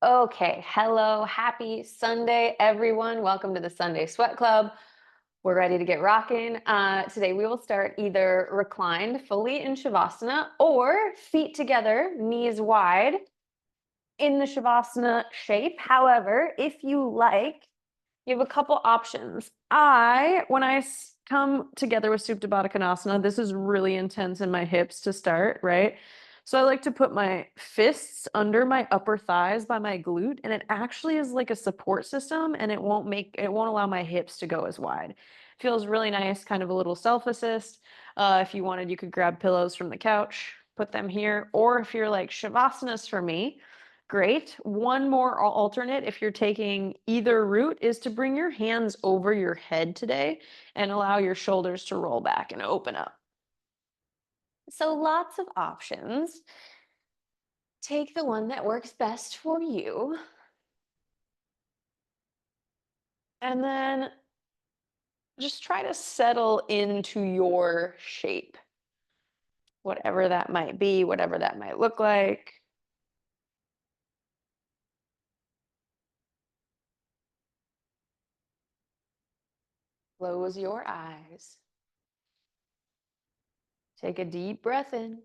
Okay, hello, happy Sunday, everyone. Welcome to the Sunday Sweat Club. We're ready to get rocking. Today we will start either reclined fully in Shavasana or feet together, knees wide in the Shavasana shape. However, if you like, you have a couple options. When I come together with Supta Baddha Konasana, this is really intense in my hips to start, right? So I like to put my fists under my upper thighs by my glute, and it actually is like a support system, and it won't allow my hips to go as wide. Feels really nice, kind of a little self-assist. If you wanted, you could grab pillows from the couch, put them here, or if you're like Shavasana's for me, great. One more alternate, if you're taking either route, is to bring your hands over your head today and allow your shoulders to roll back and open up. So lots of options. Take the one that works best for you. And then just try to settle into your shape, whatever that might be, whatever that might look like. Close your eyes. Take a deep breath in.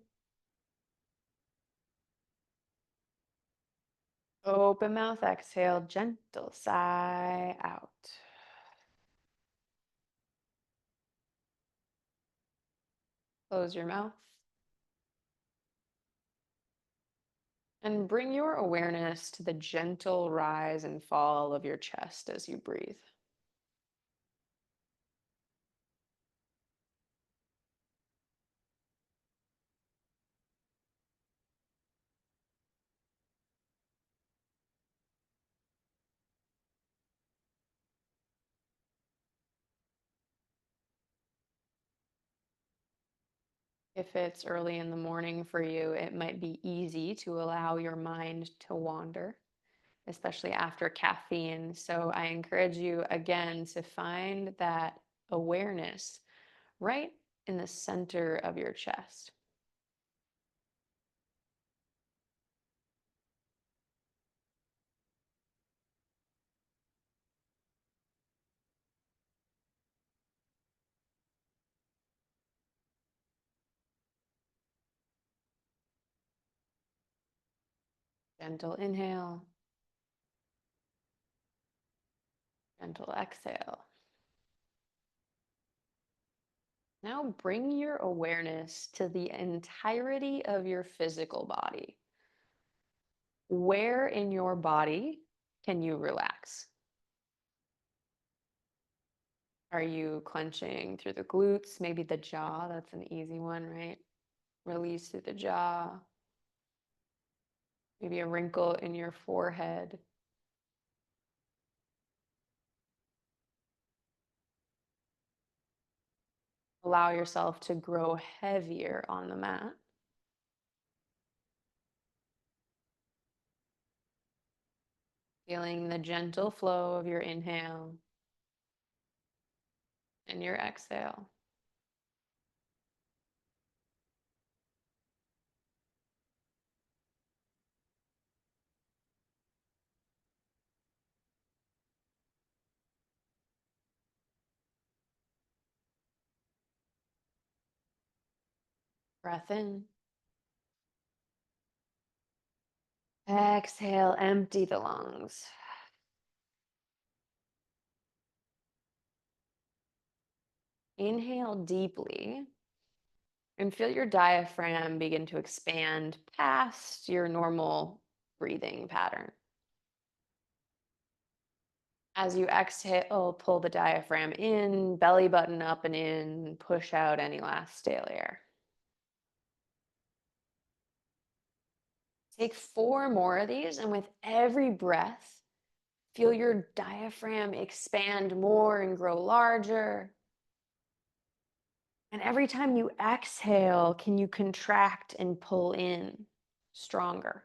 Open mouth, exhale, gentle sigh out. Close your mouth. And bring your awareness to the gentle rise and fall of your chest as you breathe. If it's early in the morning for you, it might be easy to allow your mind to wander, especially after caffeine. So I encourage you again to find that awareness right in the center of your chest. Gentle inhale, gentle exhale. Now bring your awareness to the entirety of your physical body. Where in your body can you relax? Are you clenching through the glutes? Maybe the jaw, that's an easy one, right? Release through the jaw. Maybe a wrinkle in your forehead. Allow yourself to grow heavier on the mat. Feeling the gentle flow of your inhale and your exhale. Breath in. Exhale, empty the lungs. Inhale deeply and feel your diaphragm begin to expand past your normal breathing pattern. As you exhale, pull the diaphragm in, belly button up and in, push out any last stale air. Take 4 more of these, and with every breath, feel your diaphragm expand more and grow larger. And every time you exhale, can you contract and pull in stronger?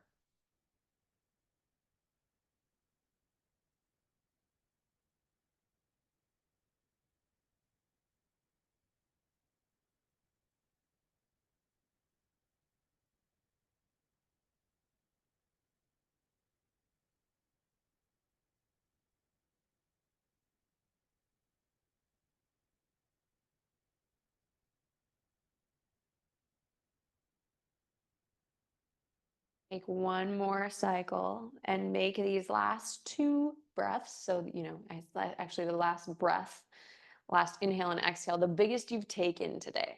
Take one more cycle and make these last two breaths. So, actually, the last breath, last inhale and exhale, the biggest you've taken today.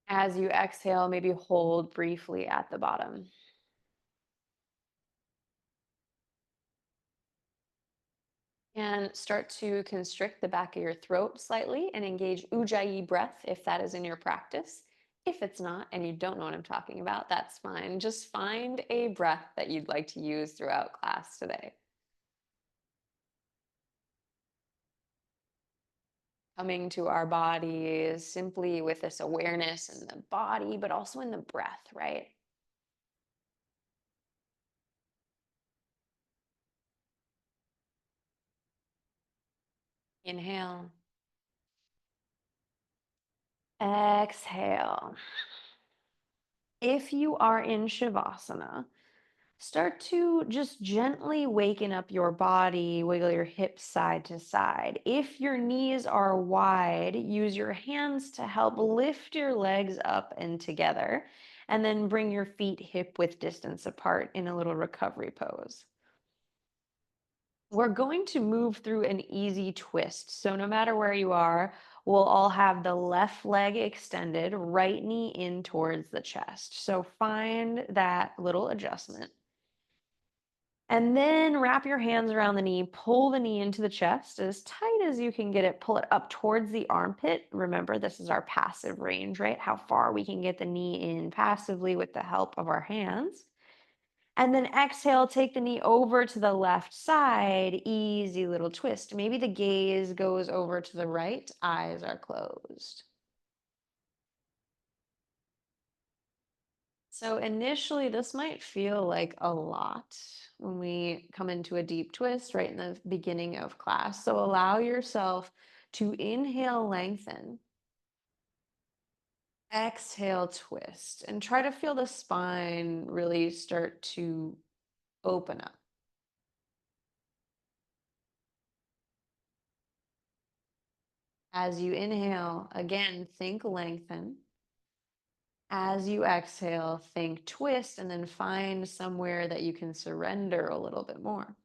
As you exhale, maybe hold briefly at the bottom. And start to constrict the back of your throat slightly and engage Ujjayi breath if that is in your practice. If it's not and you don't know what I'm talking about, that's fine. Just find a breath that you'd like to use throughout class today. Coming to our bodies simply with this awareness in the body, but also in the breath, right? Inhale, exhale. If you are in Shavasana, start to just gently waken up your body, wiggle your hips side to side. If your knees are wide, use your hands to help lift your legs up and together, and then bring your feet hip width distance apart in a little recovery pose. We're going to move through an easy twist. So no matter where you are, we'll all have the left leg extended, right knee in towards the chest. So find that little adjustment. And then wrap your hands around the knee, pull the knee into the chest as tight as you can get it, pull it up towards the armpit. Remember, this is our passive range, right? How far we can get the knee in passively with the help of our hands. And then exhale, take the knee over to the left side, easy little twist. Maybe the gaze goes over to the right, eyes are closed. So initially, this might feel like a lot when we come into a deep twist right in the beginning of class. So allow yourself to inhale, lengthen, exhale, twist, and try to feel the spine really start to open up. As you inhale, again, think lengthen. As you exhale, think twist, and then find somewhere that you can surrender a little bit more.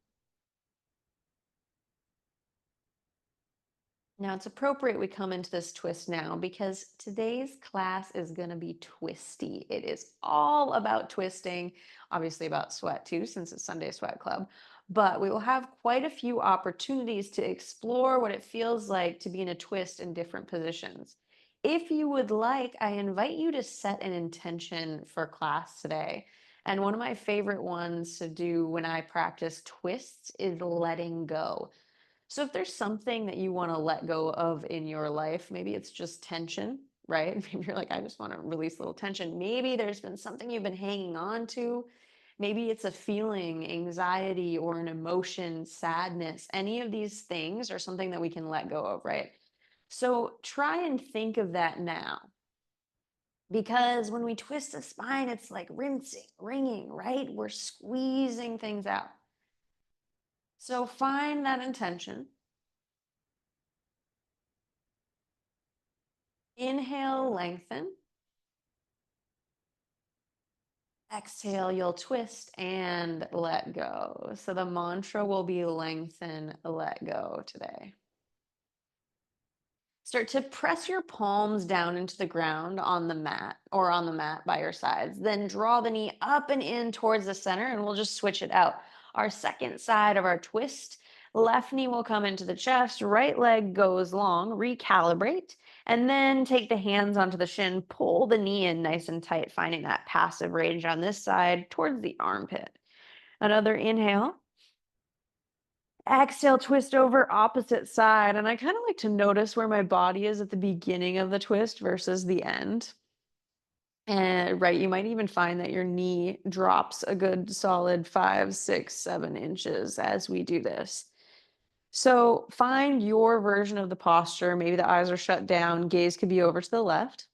Now, it's appropriate we come into this twist now because today's class is going to be twisty. It is all about twisting, obviously about sweat too, since it's Sunday Sweat Club. But we will have quite a few opportunities to explore what it feels like to be in a twist in different positions. If you would like, I invite you to set an intention for class today. And one of my favorite ones to do when I practice twists is letting go. So if there's something that you want to let go of in your life, maybe it's just tension, right? Maybe you're like, I just want to release a little tension. Maybe there's been something you've been hanging on to. Maybe it's a feeling, anxiety, or an emotion, sadness. Any of these things are something that we can let go of, right? So try and think of that now. Because when we twist the spine, it's like rinsing, wringing, right? We're squeezing things out. So find that intention. Inhale, lengthen. Exhale, you'll twist and let go. So the mantra will be lengthen, let go today. Start to press your palms down into the ground on the mat or on the mat by your sides. Then draw the knee up and in towards the center, and we'll just switch it out. Our second side of our twist, left knee will come into the chest, right leg goes long, recalibrate, and then take the hands onto the shin, pull the knee in nice and tight, finding that passive range on this side towards the armpit. Another inhale. Exhale, twist over opposite side. And I kind of like to notice where my body is at the beginning of the twist versus the end. And right, you might even find that your knee drops a good solid 5, 6, 7 inches as we do this. So find your version of the posture. Maybe the eyes are shut down, gaze could be over to the left.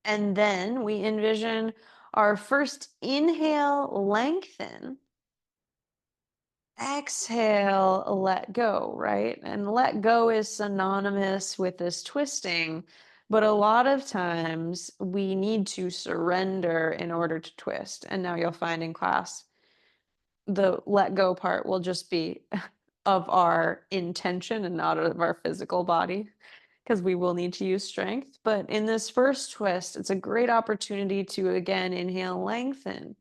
And then we envision our first inhale, lengthen. Exhale, let go, right? And let go is synonymous with this twisting, but a lot of times we need to surrender in order to twist. And now you'll find in class, the let go part will just be of our intention and not of our physical body, because we will need to use strength. But in this first twist, it's a great opportunity to again inhale, lengthen.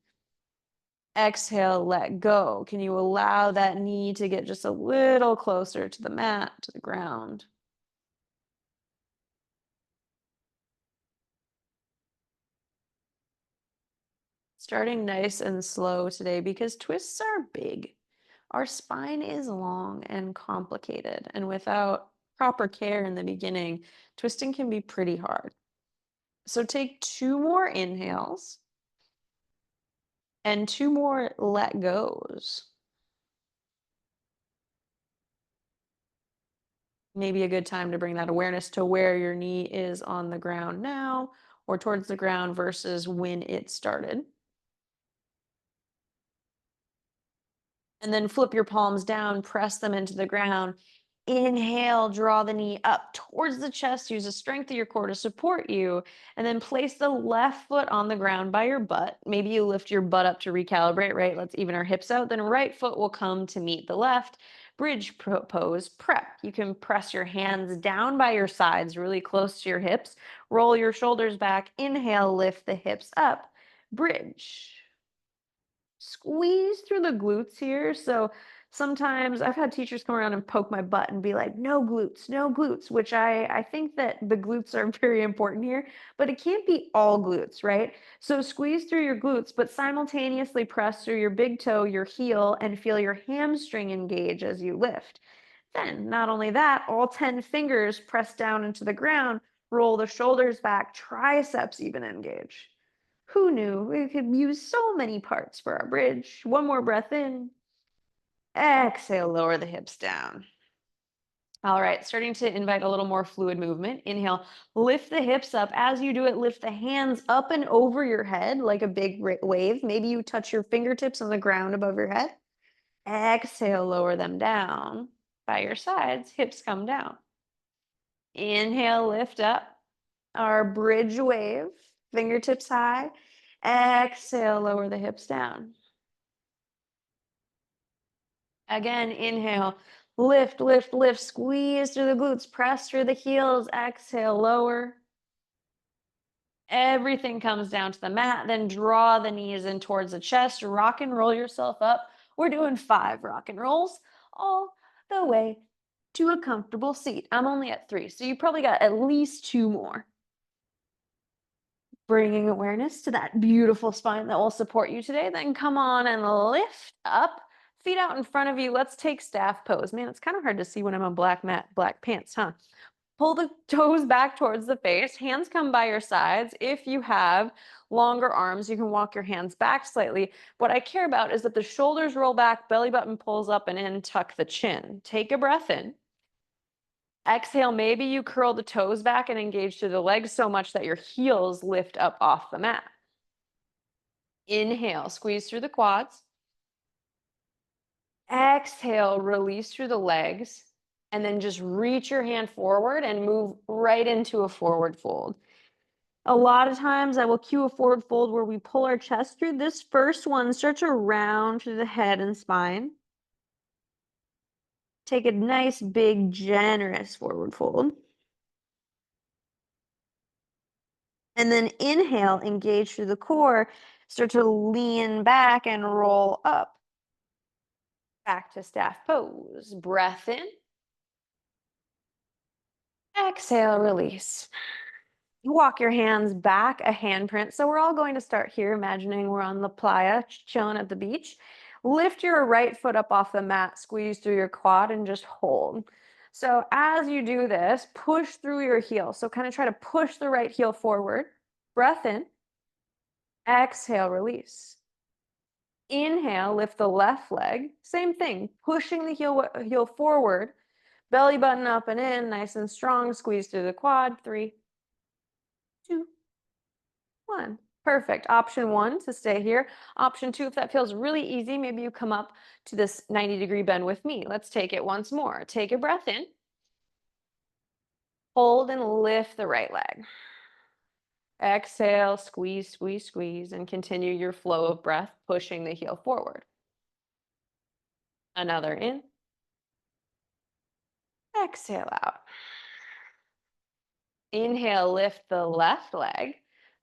Exhale, let go. Can you allow that knee to get just a little closer to the mat, to the ground? Starting nice and slow today because twists are big. Our spine is long and complicated, and without proper care in the beginning, twisting can be pretty hard. So take two more inhales and two more let goes. Maybe a good time to bring that awareness to where your knee is on the ground now or towards the ground versus when it started. And then flip your palms down, press them into the ground. Inhale, draw the knee up towards the chest. Use the strength of your core to support you. And then place the left foot on the ground by your butt. Maybe you lift your butt up to recalibrate, right? Let's even our hips out. Then right foot will come to meet the left. Bridge pose, prep. You can press your hands down by your sides, really close to your hips. Roll your shoulders back. Inhale, lift the hips up. Bridge. Squeeze through the glutes here. So sometimes I've had teachers come around and poke my butt and be like, no glutes, no glutes, which I think that the glutes are very important here, but it can't be all glutes, right? So squeeze through your glutes, but simultaneously press through your big toe, your heel, and feel your hamstring engage as you lift. Then, not only that, all 10 fingers press down into the ground, roll the shoulders back, triceps even engage. Who knew we could use so many parts for our bridge? One more breath in. Exhale, lower the hips down. All right, starting to invite a little more fluid movement. Inhale, lift the hips up. As you do it, lift the hands up and over your head like a big wave. Maybe you touch your fingertips on the ground above your head. Exhale, lower them down. By your sides, hips come down. Inhale, lift up. Our bridge wave, fingertips high. Exhale, lower the hips down. Again, inhale, lift, lift, lift, squeeze through the glutes, press through the heels, exhale, lower. Everything comes down to the mat, then draw the knees in towards the chest, rock and roll yourself up. We're doing 5 rock and rolls all the way to a comfortable seat. I'm only at 3, so you probably got at least 2 more. Bringing awareness to that beautiful spine that will support you today. Then come on and lift up, feet out in front of you. Let's take staff pose. Man, it's kind of hard to see when I'm on black mat, black pants, huh? Pull the toes back towards the face. Hands come by your sides. If you have longer arms, you can walk your hands back slightly. What I care about is that the shoulders roll back, belly button pulls up and in, tuck the chin. Take a breath in. Exhale, maybe you curl the toes back and engage through the legs so much that your heels lift up off the mat. Inhale, squeeze through the quads. Exhale, release through the legs. And then just reach your hand forward and move right into a forward fold. A lot of times I will cue a forward fold where we pull our chest through. This first one starts to round through the head and spine. Take a nice, big, generous forward fold. And then inhale, engage through the core, start to lean back and roll up. Back to staff pose. Breath in. Exhale, release. You walk your hands back, a handprint. So we're all going to start here, imagining we're on the playa, chilling at the beach. Lift your right foot up off the mat, squeeze through your quad, and just hold. So as you do this, push through your heel. So kind of try to push the right heel forward. Breath in. Exhale, release. Inhale, lift the left leg. Same thing, pushing the heel forward, belly button up and in, nice and strong. Squeeze through the quad. 3, 2, 1. Perfect. Option one to stay here. Option two, if that feels really easy, maybe you come up to this 90-degree bend with me. Let's take it once more. Take a breath in. Hold and lift the right leg. Exhale, squeeze, squeeze, squeeze, and continue your flow of breath, pushing the heel forward. Another in. Exhale out. Inhale, lift the left leg.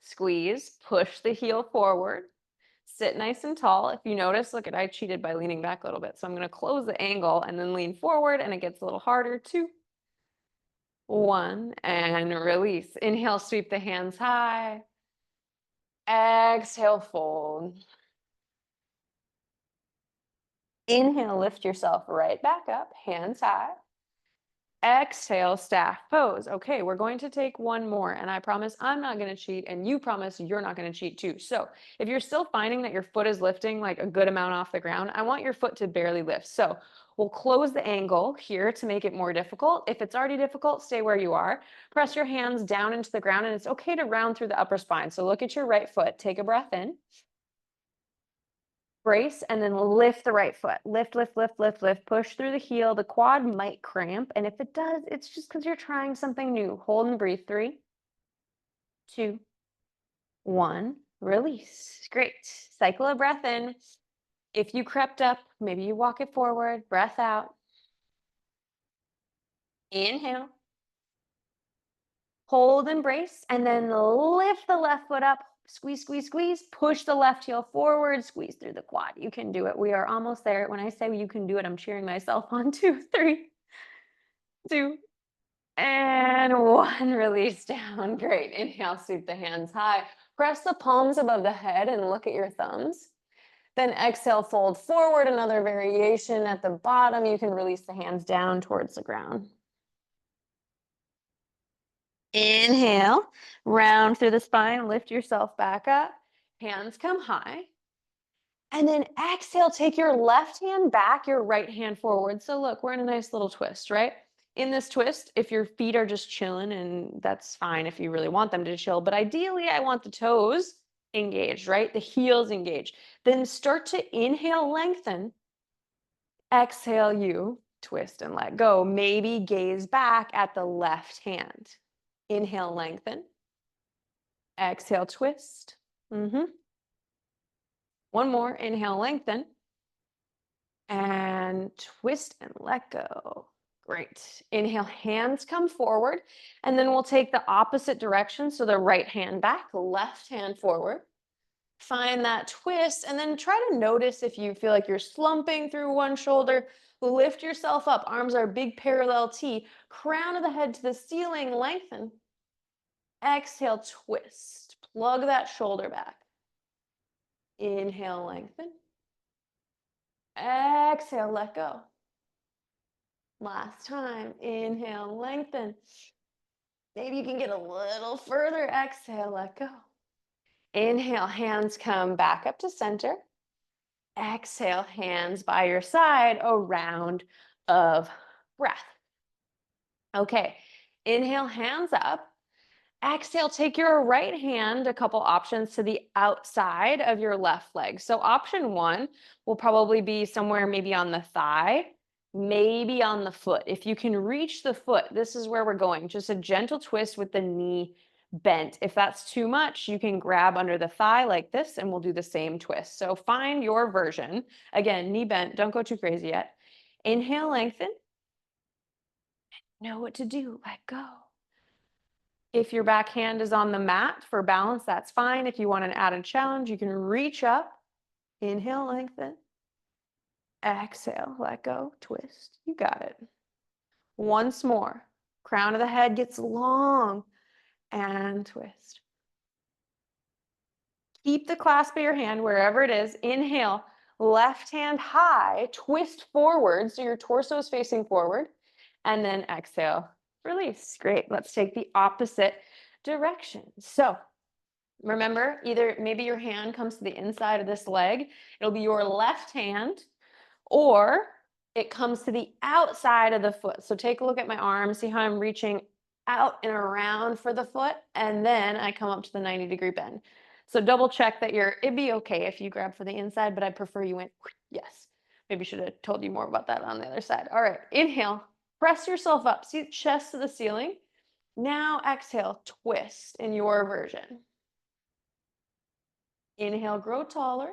Squeeze, push the heel forward. Sit nice and tall. If you notice, look at, I cheated by leaning back a little bit. So I'm going to close the angle and then lean forward, and it gets a little harder. 2, 1, and release. Inhale, sweep the hands high. Exhale, fold. Inhale, lift yourself right back up, hands high. Exhale, staff pose. Okay, we're going to take one more, and I promise I'm not going to cheat, and you promise you're not going to cheat too. So if you're still finding that your foot is lifting like a good amount off the ground, I want your foot to barely lift. So we'll close the angle here to make it more difficult. If it's already difficult, stay where you are. Press your hands down into the ground, and it's okay to round through the upper spine. So look at your right foot. Take a breath in. Brace and then lift the right foot. Lift, lift, lift, lift, lift. Push through the heel. The quad might cramp. And if it does, it's just because you're trying something new. Hold and breathe. 3, 2, 1. Release. Great. Cycle a breath in. If you crept up, maybe you walk it forward. Breath out. Inhale. Hold and brace. And then lift the left foot up. Squeeze, squeeze, squeeze. Push the left heel forward. Squeeze through the quad. You can do it. We are almost there. When I say you can do it, I'm cheering myself on. 2, 3, 2, and 1. Release down. Great. Inhale, sweep the hands high. Press the palms above the head and look at your thumbs. Then exhale, fold forward. Another variation at the bottom. You can release the hands down towards the ground. Inhale, round through the spine, lift yourself back up. Hands come high. And then exhale, take your left hand back, your right hand forward. So look, we're in a nice little twist, right? In this twist, if your feet are just chilling, and that's fine if you really want them to chill, but ideally I want the toes engaged, right? The heels engaged. Then start to inhale, lengthen. Exhale, you twist and let go. Maybe gaze back at the left hand. Inhale, lengthen. Exhale, twist. One more. Inhale, lengthen. And twist and let go. Great. Inhale, hands come forward. And then we'll take the opposite direction. So the right hand back, left hand forward. Find that twist. And then try to notice if you feel like you're slumping through one shoulder. Lift yourself up. Arms are a big parallel T. Crown of the head to the ceiling. Lengthen. Exhale, twist. Plug that shoulder back. Inhale, lengthen. Exhale, let go. Last time. Inhale, lengthen. Maybe you can get a little further. Exhale, let go. Inhale, hands come back up to center. Exhale, hands by your side, a round of breath. Okay, inhale, hands up. Exhale, take your right hand, a couple options to the outside of your left leg. So option one will probably be somewhere maybe on the thigh, maybe on the foot. If you can reach the foot, this is where we're going. Just a gentle twist with the knee bent. If that's too much, you can grab under the thigh like this and we'll do the same twist. So find your version. Again, knee bent, don't go too crazy yet. Inhale, lengthen. Know what to do, let go. If your back hand is on the mat for balance, that's fine. If you want an added challenge, you can reach up. Inhale, lengthen. Exhale, let go, twist. You got it. Once more. Crown of the head gets long and twist. Keep the clasp of your hand wherever it is. Inhale, left hand high, twist forward so your torso is facing forward. And then exhale, release. Great. Let's take the opposite direction. So remember, either maybe your hand comes to the inside of this leg. It'll be your left hand, or it comes to the outside of the foot. So take a look at my arm. See how I'm reaching out and around for the foot, and then I come up to the 90-degree bend. So double check that it'd be okay if you grab for the inside, but I prefer you went, yes. Maybe should have told you more about that on the other side. All right, inhale, press yourself up, see chest to the ceiling. Now exhale, twist in your version. Inhale, grow taller.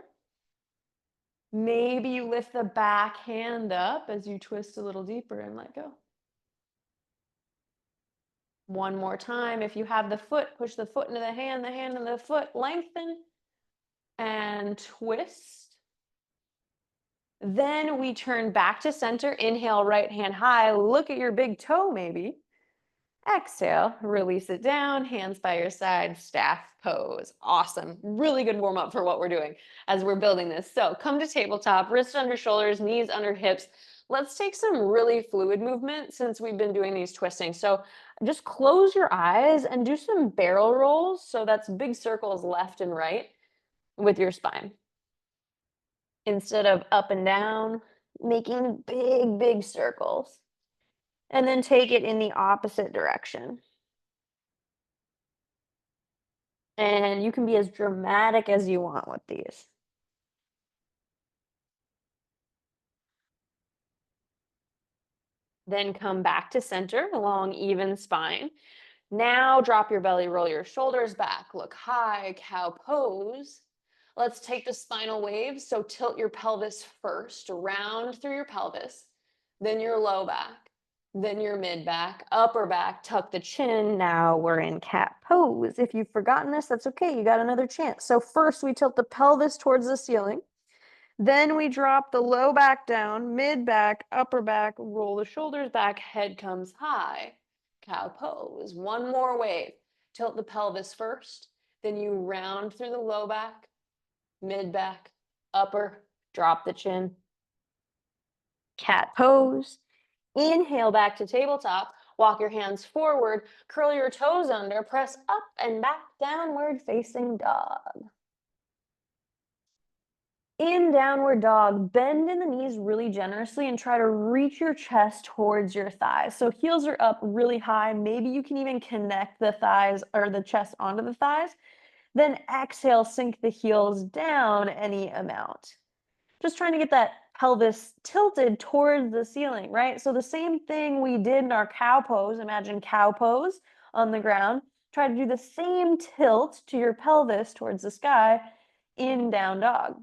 Maybe you lift the back hand up as you twist a little deeper and let go. One more time. If you have the foot, push the foot into the hand into the foot, lengthen and twist. Then we turn back to center. Inhale, right hand high. Look at your big toe maybe. Exhale, release it down, hands by your side, staff pose. Awesome. Really good warm up for what we're doing as we're building this. So come to tabletop, wrists under shoulders, knees under hips. Let's take some really fluid movement since we've been doing these twisting. So just close your eyes and do some barrel rolls. So that's big circles left and right with your spine. Instead of up and down, making big, big circles. And then take it in the opposite direction. And you can be as dramatic as you want with these. Then come back to center, long, even spine. Now drop your belly, roll your shoulders back, look high, cow pose. Let's take the spinal wave. So tilt your pelvis first, round through your pelvis, then your low back, then your mid back, upper back, tuck the chin. Now we're in cat pose. If you've forgotten this, that's okay. You got another chance. So first we tilt the pelvis towards the ceiling. Then we drop the low back down, mid back, upper back, roll the shoulders back, head comes high. Cow pose. One more wave. Tilt the pelvis first, then you round through the low back, mid back, upper, drop the chin. Cat pose. Inhale back to tabletop. Walk your hands forward, curl your toes under, press up and back, downward facing dog. In downward dog, bend in the knees really generously and try to reach your chest towards your thighs. So heels are up really high. Maybe you can even connect the thighs or the chest onto the thighs. Then exhale, sink the heels down any amount. Just trying to get that pelvis tilted towards the ceiling, right? So the same thing we did in our cow pose, imagine cow pose on the ground. Try to do the same tilt to your pelvis towards the sky in down dog.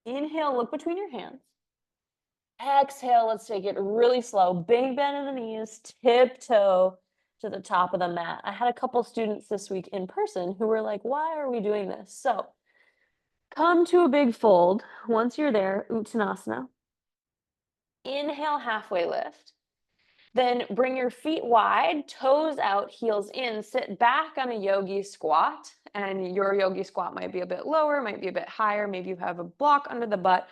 Inhale, look between your hands. Exhale, let's take it really slow. Big bend in the knees, tiptoe to the top of the mat. I had a couple students this week in person who were like, why are we doing this? So come to a big fold. Once you're there, Uttanasana. Inhale, halfway lift. Then bring your feet wide, toes out, heels in. Sit back on a yogi squat. And your yogi squat might be a bit lower, might be a bit higher. Maybe you have a block under the butt.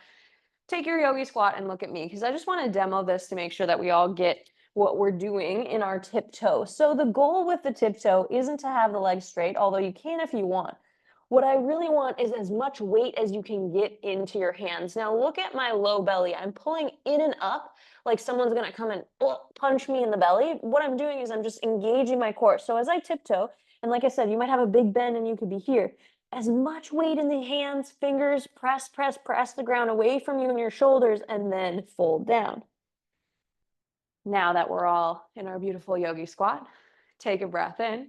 Take your yogi squat and look at me because I just want to demo this to make sure that we all get what we're doing in our tiptoe. So the goal with the tiptoe isn't to have the legs straight, although you can if you want. What I really want is as much weight as you can get into your hands. Now look at my low belly. I'm pulling in and up like someone's going to come and punch me in the belly. What I'm doing is I'm just engaging my core. So as I tiptoe, and like I said, you might have a big bend and you could be here. As much weight in the hands, fingers, press, press, press the ground away from you and your shoulders, and then fold down. Now that we're all in our beautiful yogi squat, take a breath in.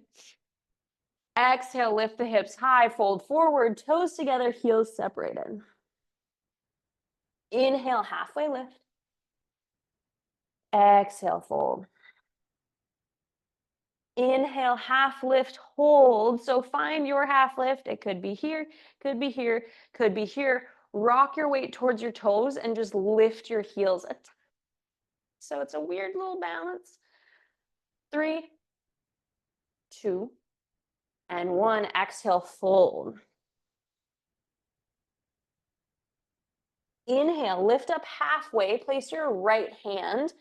Exhale, lift the hips high, fold forward, toes together, heels separated. Inhale, halfway lift. Exhale, fold. Inhale, half lift, hold. So find your half lift. It could be here, could be here, could be here. Rock your weight towards your toes and just lift your heels. So it's a weird little balance. 3, 2, and 1. Exhale, fold. Inhale, lift up halfway, place your right hand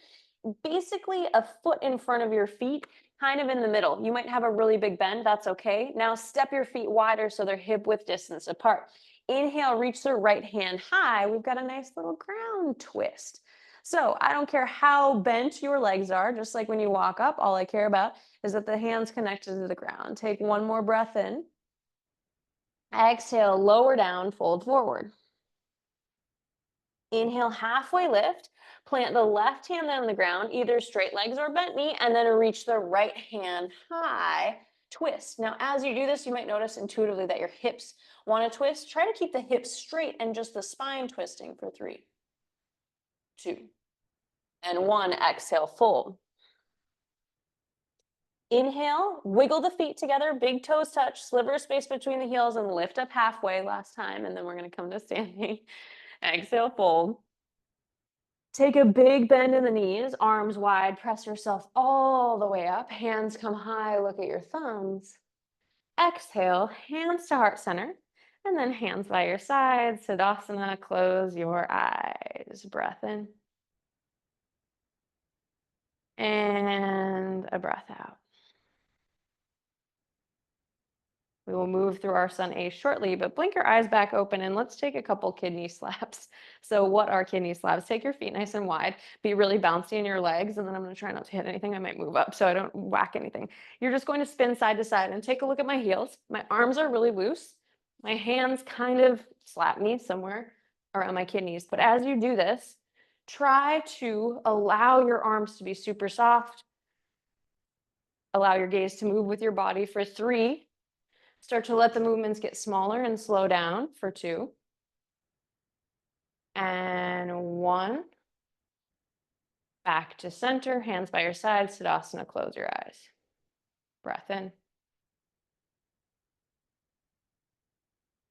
basically a foot in front of your feet, kind of in the middle. You might have a really big bend, that's okay. Now step your feet wider so they're hip width distance apart. Inhale, reach the right hand high. We've got a nice little ground twist. So I don't care how bent your legs are, just like when you walk up, all I care about is that the hands connected to the ground. Take one more breath in. Exhale, lower down, fold forward. Inhale, halfway lift. Plant the left hand on the ground, either straight legs or bent knee, and then reach the right hand high, twist. Now, as you do this, you might notice intuitively that your hips want to twist. Try to keep the hips straight and just the spine twisting for 3, 2, and 1. Exhale, fold. Inhale, wiggle the feet together, big toes touch, sliver space between the heels, and lift up halfway last time, and then we're going to come to standing. Exhale, fold. Take a big bend in the knees, arms wide, press yourself all the way up, hands come high, look at your thumbs. Exhale, hands to heart center, and then hands by your side, Siddhasana, close your eyes. Breath in. And a breath out. We will move through our Sun A shortly, but blink your eyes back open and let's take a couple kidney slaps. So what are kidney slaps? Take your feet nice and wide, be really bouncy in your legs, and then I'm going to try not to hit anything. I might move up so I don't whack anything. You're just going to spin side to side and take a look at my heels. My arms are really loose. My hands kind of slap me somewhere around my kidneys. But as you do this, try to allow your arms to be super soft. Allow your gaze to move with your body for 3. Start to let the movements get smaller and slow down for 2. And 1. Back to center, hands by your side, Siddhasana, close your eyes. Breath in.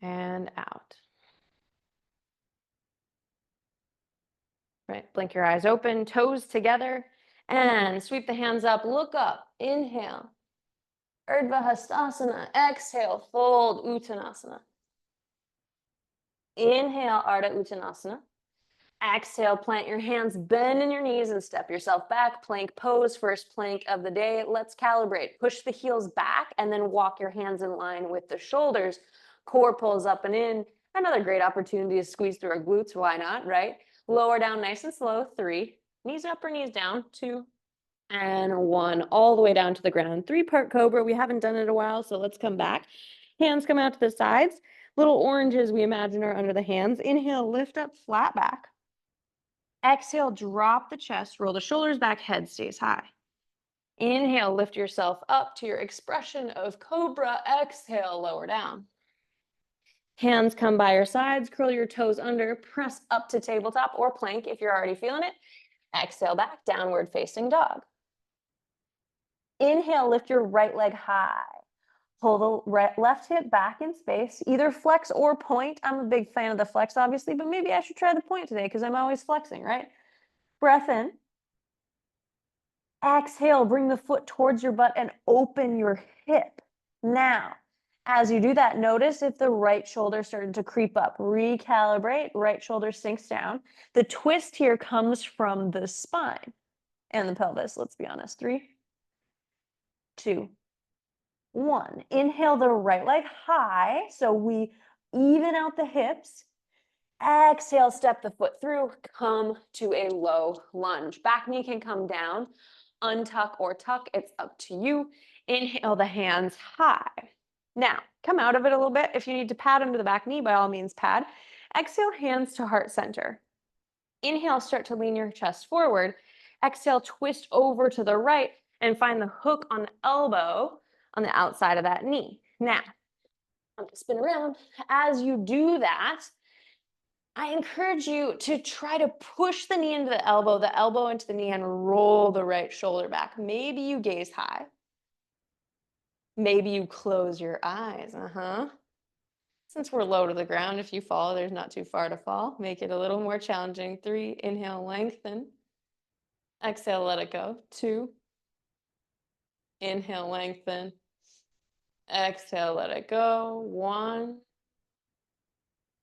And out. Right, blink your eyes open, toes together, and sweep the hands up, look up, inhale. Urdhva Hastasana, exhale, fold Uttanasana. Inhale, Ardha Uttanasana. Exhale, plant your hands, bend in your knees and step yourself back. Plank pose, first plank of the day. Let's calibrate. Push the heels back and then walk your hands in line with the shoulders. Core pulls up and in. Another great opportunity to squeeze through our glutes. Why not, right? Lower down nice and slow. 3. Knees up or knees down. 2. And 1. All the way down to the ground. 3-part cobra. We haven't done it in a while, so let's come back. Hands come out to the sides. Little oranges we imagine are under the hands. Inhale, lift up, flat back. Exhale, drop the chest, roll the shoulders back, head stays high. Inhale, lift yourself up to your expression of cobra. Exhale, lower down. Hands come by your sides, curl your toes under, press up to tabletop or plank if you're already feeling it. Exhale back, downward facing dog. Inhale, lift your right leg high. Pull the left hip back in space, either flex or point. I'm a big fan of the flex, obviously, but maybe I should try the point today because I'm always flexing, right? Breath in. Exhale, bring the foot towards your butt and open your hip. Now, as you do that, notice if the right shoulder started to creep up. Recalibrate, right shoulder sinks down. The twist here comes from the spine and the pelvis, let's be honest. 3, 2, 1. Inhale the right leg high, so we even out the hips. Exhale, step the foot through, come to a low lunge. Back knee can come down, untuck or tuck, it's up to you. Inhale the hands high. Now, come out of it a little bit. If you need to pad under the back knee, by all means pad. Exhale, hands to heart center. Inhale, start to lean your chest forward. Exhale, twist over to the right and find the hook on the elbow on the outside of that knee. Now, I'm gonna spin around. As you do that, I encourage you to try to push the knee into the elbow into the knee, and roll the right shoulder back. Maybe you gaze high. Maybe you close your eyes. Since we're low to the ground, if you fall, there's not too far to fall. Make it a little more challenging. 3, inhale, lengthen. Exhale, let it go. 2, inhale, lengthen. Exhale, let it go. 1.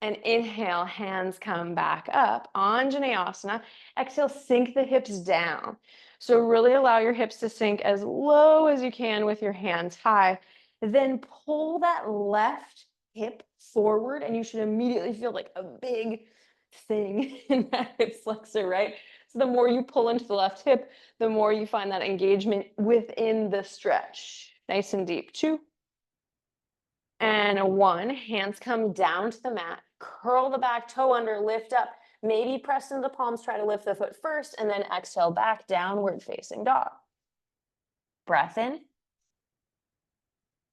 And inhale, hands come back up. Anjaneyasana. Exhale, sink the hips down. So really allow your hips to sink as low as you can with your hands high. Then pull that left hip forward, and you should immediately feel like a big thing in that hip flexor, right? So the more you pull into the left hip, the more you find that engagement within the stretch. Nice and deep. 2, And a 1, hands come down to the mat, curl the back toe under, lift up, maybe press into the palms, try to lift the foot first, and then exhale back, downward facing dog. Breath in.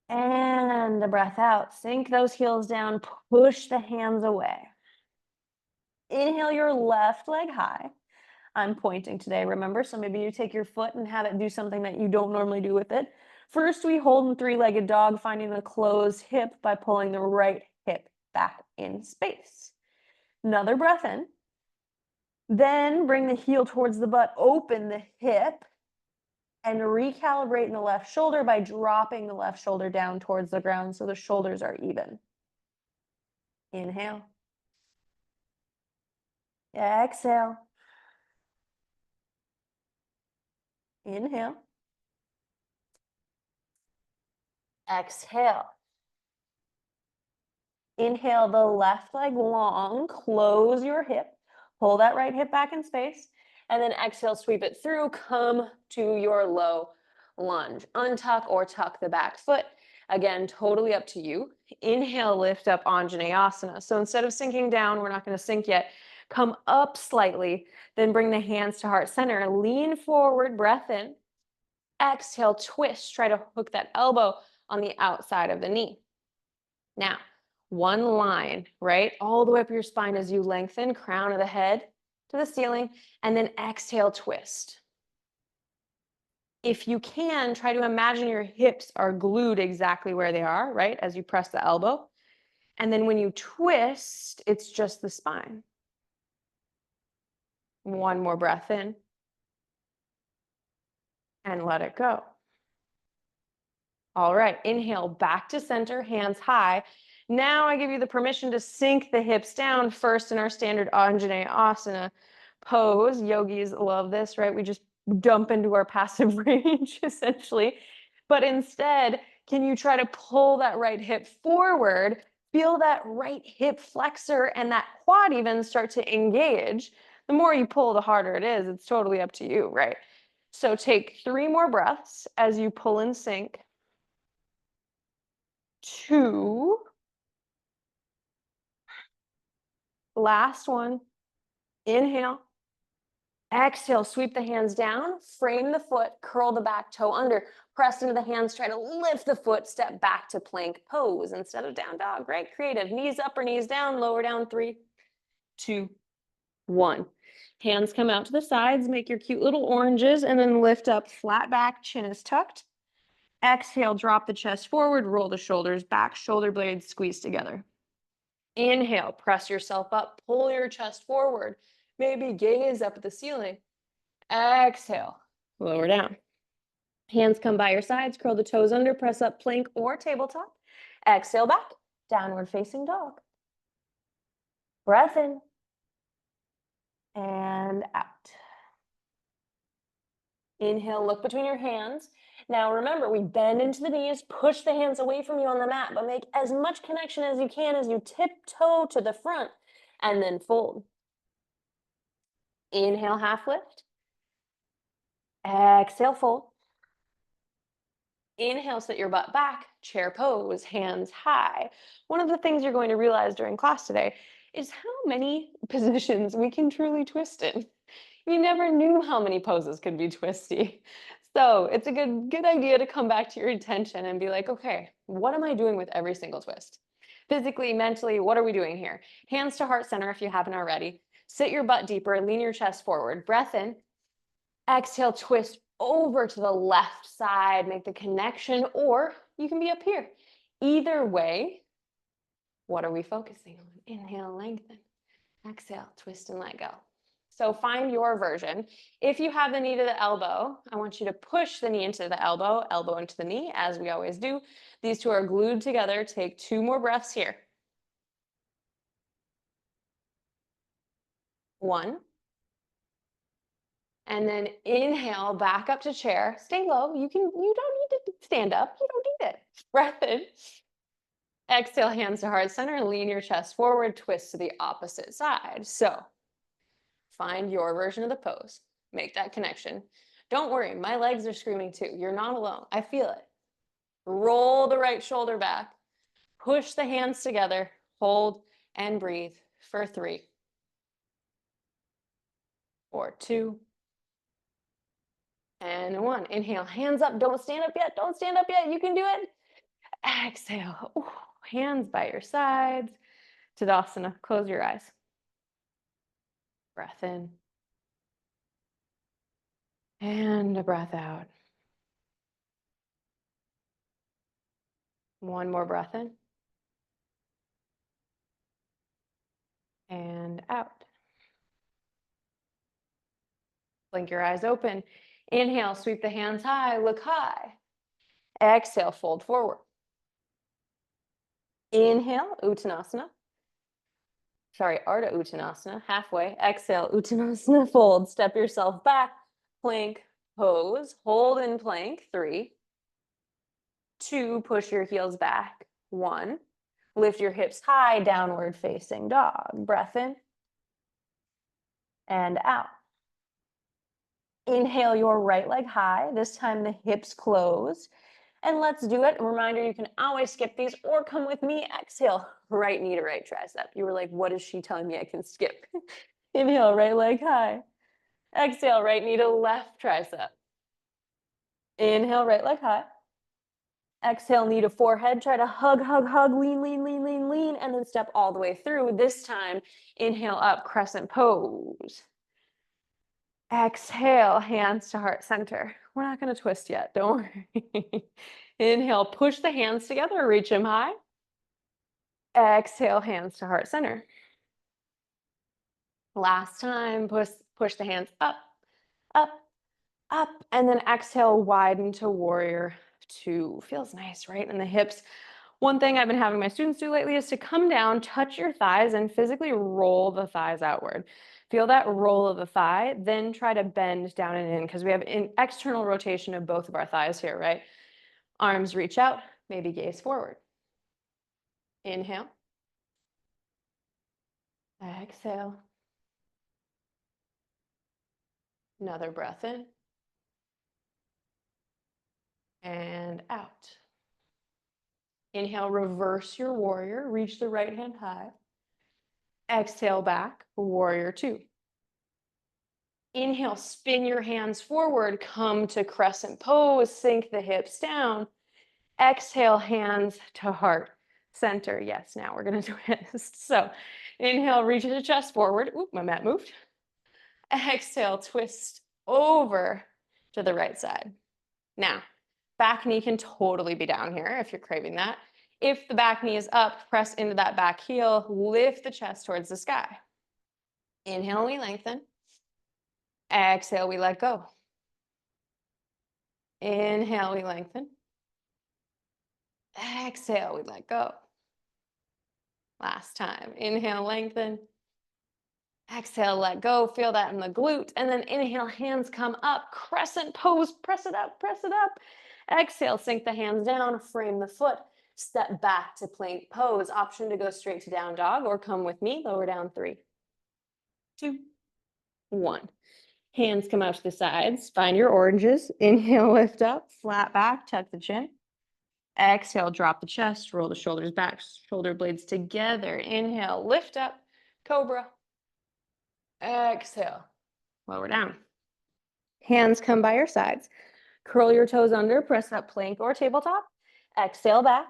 And a breath out. Sink those heels down, push the hands away. Inhale your left leg high. I'm pointing today, remember? So maybe you take your foot and have it do something that you don't normally do with it. First, we hold in three-legged dog, finding the closed hip by pulling the right hip back in space. Another breath in. Then bring the heel towards the butt, open the hip, and recalibrate in the left shoulder by dropping the left shoulder down towards the ground so the shoulders are even. Inhale. Exhale. Inhale. Exhale. Inhale the left leg long, close your hip, pull that right hip back in space, and then exhale, sweep it through, come to your low lunge. Untuck or tuck the back foot. Again, totally up to you. Inhale, lift up Anjaneyasana. So instead of sinking down, we're not going to sink yet. Come up slightly, then bring the hands to heart center. Lean forward, breath in. Exhale, twist. Try to hook that elbow on the outside of the knee. Now, one line, right? All the way up your spine as you lengthen, crown of the head to the ceiling, and then exhale, twist. If you can, try to imagine your hips are glued exactly where they are, right? As you press the elbow. And then when you twist, it's just the spine. One more breath in. And let it go. All right, inhale, back to center, hands high. Now I give you the permission to sink the hips down first in our standard Anjaneyasana pose. Yogis love this, right? We just dump into our passive range, essentially. But instead, can you try to pull that right hip forward, feel that right hip flexor and that quad even start to engage? The more you pull, the harder it is. It's totally up to you, right? So take 3 more breaths as you pull and sink. 2. Last one. Inhale. Exhale, sweep the hands down, frame the foot, curl the back toe under, press into the hands, try to lift the foot, step back to plank pose instead of down dog, right? Creative. Knees up or knees down, lower down. 3, 2, 1. Hands come out to the sides, make your cute little oranges, and then lift up, flat back, chin is tucked. Exhale, drop the chest forward, roll the shoulders back, shoulder blades squeeze together. Inhale, press yourself up, pull your chest forward, maybe gaze up at the ceiling. Exhale, lower down. Hands come by your sides, curl the toes under, press up, plank or tabletop. Exhale back, downward facing dog. Breath in and out. Inhale, look between your hands. Now remember, we bend into the knees, push the hands away from you on the mat, but make as much connection as you can as you tiptoe to the front and then fold. Inhale, half lift. Exhale, fold. Inhale, sit your butt back, chair pose, hands high. One of the things you're going to realize during class today is how many positions we can truly twist in. You never knew how many poses could be twisty. So it's a good idea to come back to your intention and be like, okay, what am I doing with every single twist? Physically, mentally, what are we doing here? Hands to heart center if you haven't already. Sit your butt deeper, lean your chest forward. Breath in. Exhale, twist over to the left side, make the connection, or you can be up here. Either way, what are we focusing on? Inhale, lengthen. Exhale, twist and let go. So find your version. If you have the knee to the elbow, I want you to push the knee into the elbow, elbow into the knee, as we always do. These two are glued together. Take 2 more breaths here. 1. And then inhale, back up to chair. Stay low. You don't need to stand up. You don't need it. Breath in. Exhale, hands to heart center. Lean your chest forward. Twist to the opposite side. So find your version of the pose. Make that connection. Don't worry. My legs are screaming too. You're not alone. I feel it. Roll the right shoulder back. push the hands together, hold and breathe for 3, or 2, and 1. Inhale, hands up. Don't stand up yet. Don't stand up yet. You can do it. Exhale. Ooh, hands by your sides. Tadasana. Close your eyes. Breath in. And a breath out. One more breath in. And out. Blink your eyes open. Inhale, sweep the hands high, look high. Exhale, fold forward. Inhale, Uttanasana. Sorry, Ardha Uttanasana, halfway. Exhale, Uttanasana, fold. Step yourself back, plank, pose. Hold in plank, 3, 2, push your heels back, 1. Lift your hips high, downward facing dog. Breath in and out. Inhale your right leg high. This time the hips close. And let's do it. A reminder, you can always skip these or come with me. Exhale, right knee to right tricep. You were like, what is she telling me I can skip? Inhale, right leg high. Exhale, right knee to left tricep. Inhale, right leg high. Exhale, knee to forehead. Try to hug, hug, hug, lean, lean, lean, lean, lean, and then step all the way through. This time, inhale up, crescent pose. Exhale, hands to heart center. We're not going to twist yet, don't worry. Inhale, push the hands together, reach them high. Exhale, hands to heart center. Last time, push the hands up, up, up, and then exhale, widen to warrior 2. Feels nice, right? And the hips. One thing I've been having my students do lately is to come down, touch your thighs, and physically roll the thighs outward. Feel that roll of the thigh, then try to bend down and in, because we have an external rotation of both of our thighs here, right? Arms reach out, maybe gaze forward. Inhale. Exhale. Another breath in. And out. Inhale, reverse your warrior, reach the right hand high. Exhale back, warrior 2. Inhale, spin your hands forward, come to crescent pose, sink the hips down. Exhale, hands to heart center. Yes, now we're gonna twist. So inhale, reach the chest forward. Oop, my mat moved. Exhale, twist over to the right side. Now, back knee can totally be down here if you're craving that. If the back knee is up, press into that back heel, lift the chest towards the sky. Inhale, we lengthen. Exhale, we let go. Inhale, we lengthen. Exhale, we let go. Last time. Inhale, lengthen. Exhale, let go. Feel that in the glute. And then inhale, hands come up. Crescent pose. Press it up, press it up. Exhale, sink the hands down, frame the foot. Step back to plank pose. Option to go straight to down dog or come with me. Lower down 3, 2, 1. Hands come out to the sides. Find your oranges. Inhale, lift up. Flat back, tuck the chin. Exhale, drop the chest. Roll the shoulders back, shoulder blades together. Inhale, lift up. Cobra. Exhale, lower down. Hands come by your sides. Curl your toes under, press up plank or tabletop. Exhale back,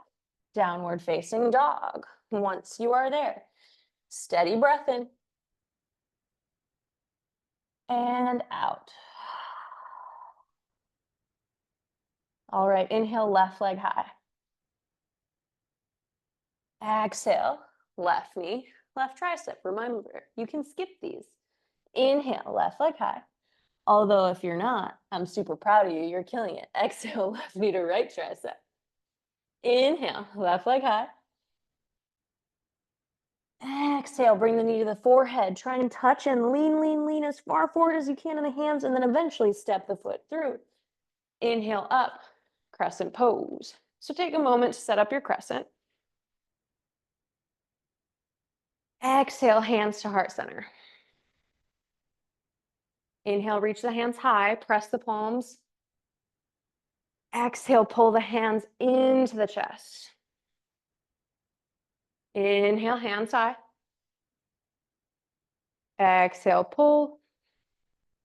downward facing dog. Once you are there, steady breath in and out. All right, inhale, left leg high. Exhale, left knee, left tricep. Remember, you can skip these. Inhale, left leg high. Although if you're not, I'm super proud of you. You're killing it. Exhale, left knee to right tricep. Inhale, left leg high. Exhale, bring the knee to the forehead. Try and touch and lean, lean, lean as far forward as you can in the hands, and then eventually step the foot through. Inhale up, crescent pose. So take a moment to set up your crescent. Exhale, hands to heart center. Inhale, reach the hands high, press the palms. Exhale, pull the hands into the chest. Inhale, hands high. Exhale, pull.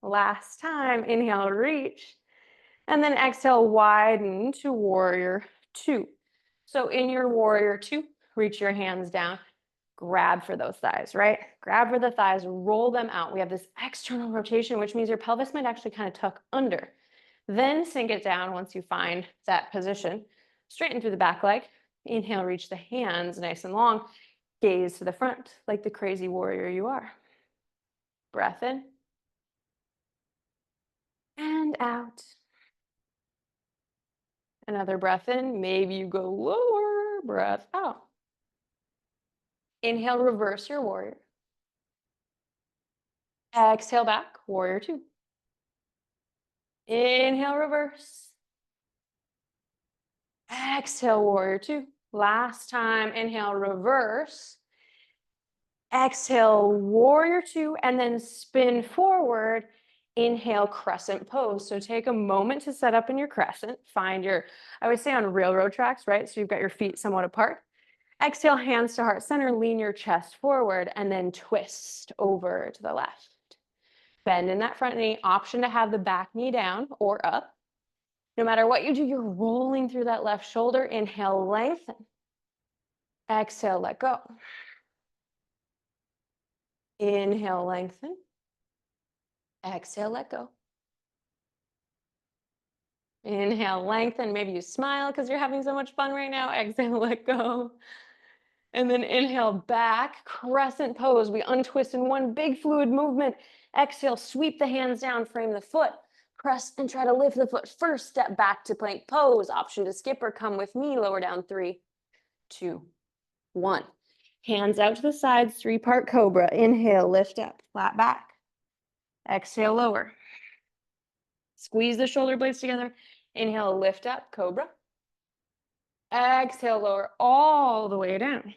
Last time, inhale, reach. And then exhale, widen to warrior two. So in your warrior two, reach your hands down, grab for those thighs, right? Grab for the thighs, roll them out. We have this external rotation, which means your pelvis might actually kind of tuck under. Then sink it down once you find that position. Straighten through the back leg. Inhale, reach the hands nice and long. Gaze to the front like the crazy warrior you are. Breath in. And out. Another breath in. Maybe you go lower. Breath out. Inhale, reverse your warrior. Exhale back, warrior two. Inhale, reverse. Exhale, warrior two. Last time, inhale, reverse. Exhale, warrior two, and then spin forward. Inhale, crescent pose. So take a moment to set up in your crescent. Find your, I would say on railroad tracks, right? So you've got your feet somewhat apart. Exhale, hands to heart center, lean your chest forward, and then twist over to the left. Bend in that front knee, option to have the back knee down or up. No matter what you do, you're rolling through that left shoulder. Inhale, lengthen. Exhale, let go. Inhale, lengthen. Exhale, let go. Inhale, lengthen. Maybe you smile because you're having so much fun right now. Exhale, let go. And then inhale back, crescent pose. We untwist in one big fluid movement. Exhale, sweep the hands down, frame the foot. Press and try to lift the foot first. Step back to plank pose. Option to skip or come with me. Lower down 3, 2, 1. Hands out to the sides, 3-part cobra. Inhale, lift up, flat back. Exhale, lower. Squeeze the shoulder blades together. Inhale, lift up, cobra. Exhale, lower all the way down.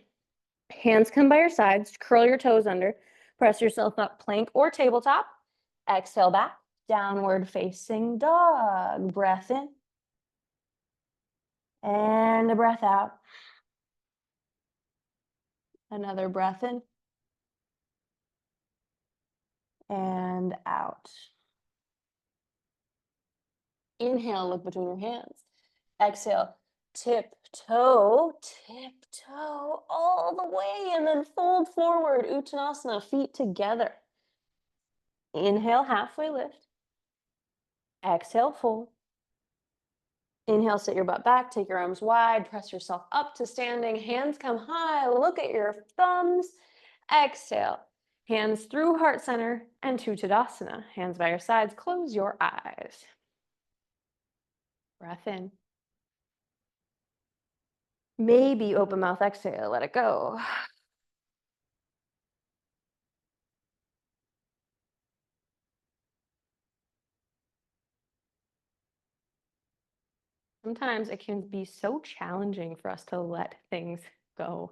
Hands come by your sides, curl your toes under, press yourself up, plank or tabletop. Exhale back, downward facing dog. Breath in. And a breath out. Another breath in. And out. Inhale, look between your hands. Exhale, tiptoe all the way, and then fold forward, Uttanasana, feet together. Inhale, halfway lift. Exhale, fold. Inhale, sit your butt back, take your arms wide, press yourself up to standing, hands come high, look at your thumbs. Exhale, hands through heart center and to Tadasana. Hands by your sides, close your eyes. Breath in. Maybe open mouth exhale, let it go. Sometimes it can be so challenging for us to let things go.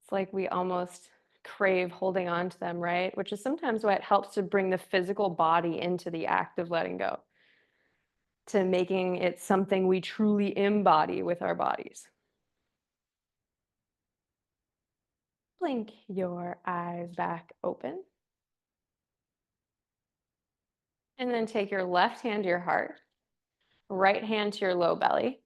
It's like we almost crave holding on to them, right? Which is sometimes why it helps to bring the physical body into the act of letting go, to making it something we truly embody with our bodies. Blink your eyes back open. And then take your left hand to your heart, right hand to your low belly.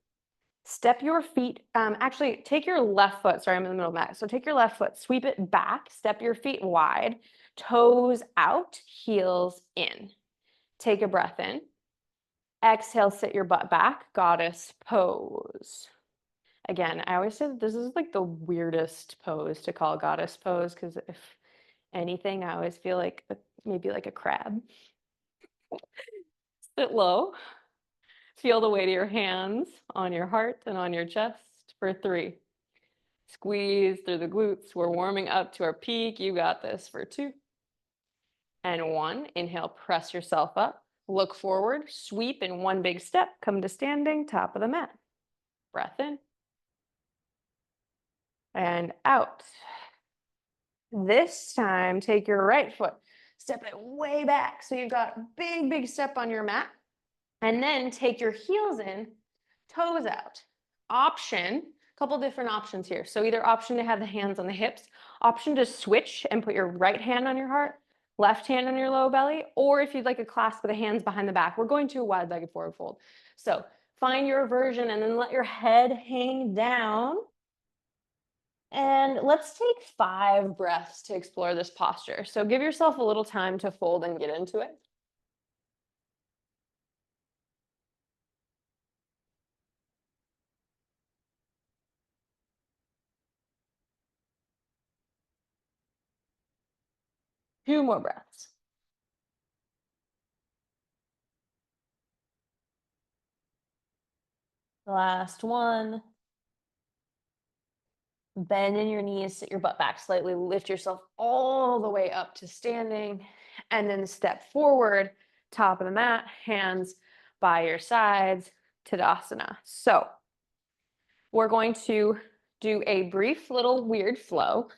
Step your feet, actually take your left foot, sorry, I'm in the middle of that. So take your left foot, sweep it back, step your feet wide, toes out, heels in. Take a breath in. Exhale, sit your butt back, goddess pose. Again, I always say that this is like the weirdest pose to call goddess pose, because if anything, I always feel like maybe like a crab. Sit low. Feel the weight of your hands on your heart and on your chest for 3. Squeeze through the glutes. We're warming up to our peak. You got this for 2. And 1. Inhale, press yourself up. Look forward, sweep in one big step. Come to standing, top of the mat. Breath in. And out. This time, take your right foot, step it way back. So you've got a big, big step on your mat. And then take your heels in, toes out. Option, couple different options here. So either option to have the hands on the hips, option to switch and put your right hand on your heart, left hand on your low belly, or if you'd like a clasp with the hands behind the back, we're going to a wide-legged forward fold. So find your version and then let your head hang down. And let's take 5 breaths to explore this posture. So give yourself a little time to fold and get into it. Two more breaths. Last one. Bend in your knees, sit your butt back slightly, lift yourself all the way up to standing, and then step forward, top of the mat, hands by your sides, Tadasana. So we're going to do a brief little weird flow.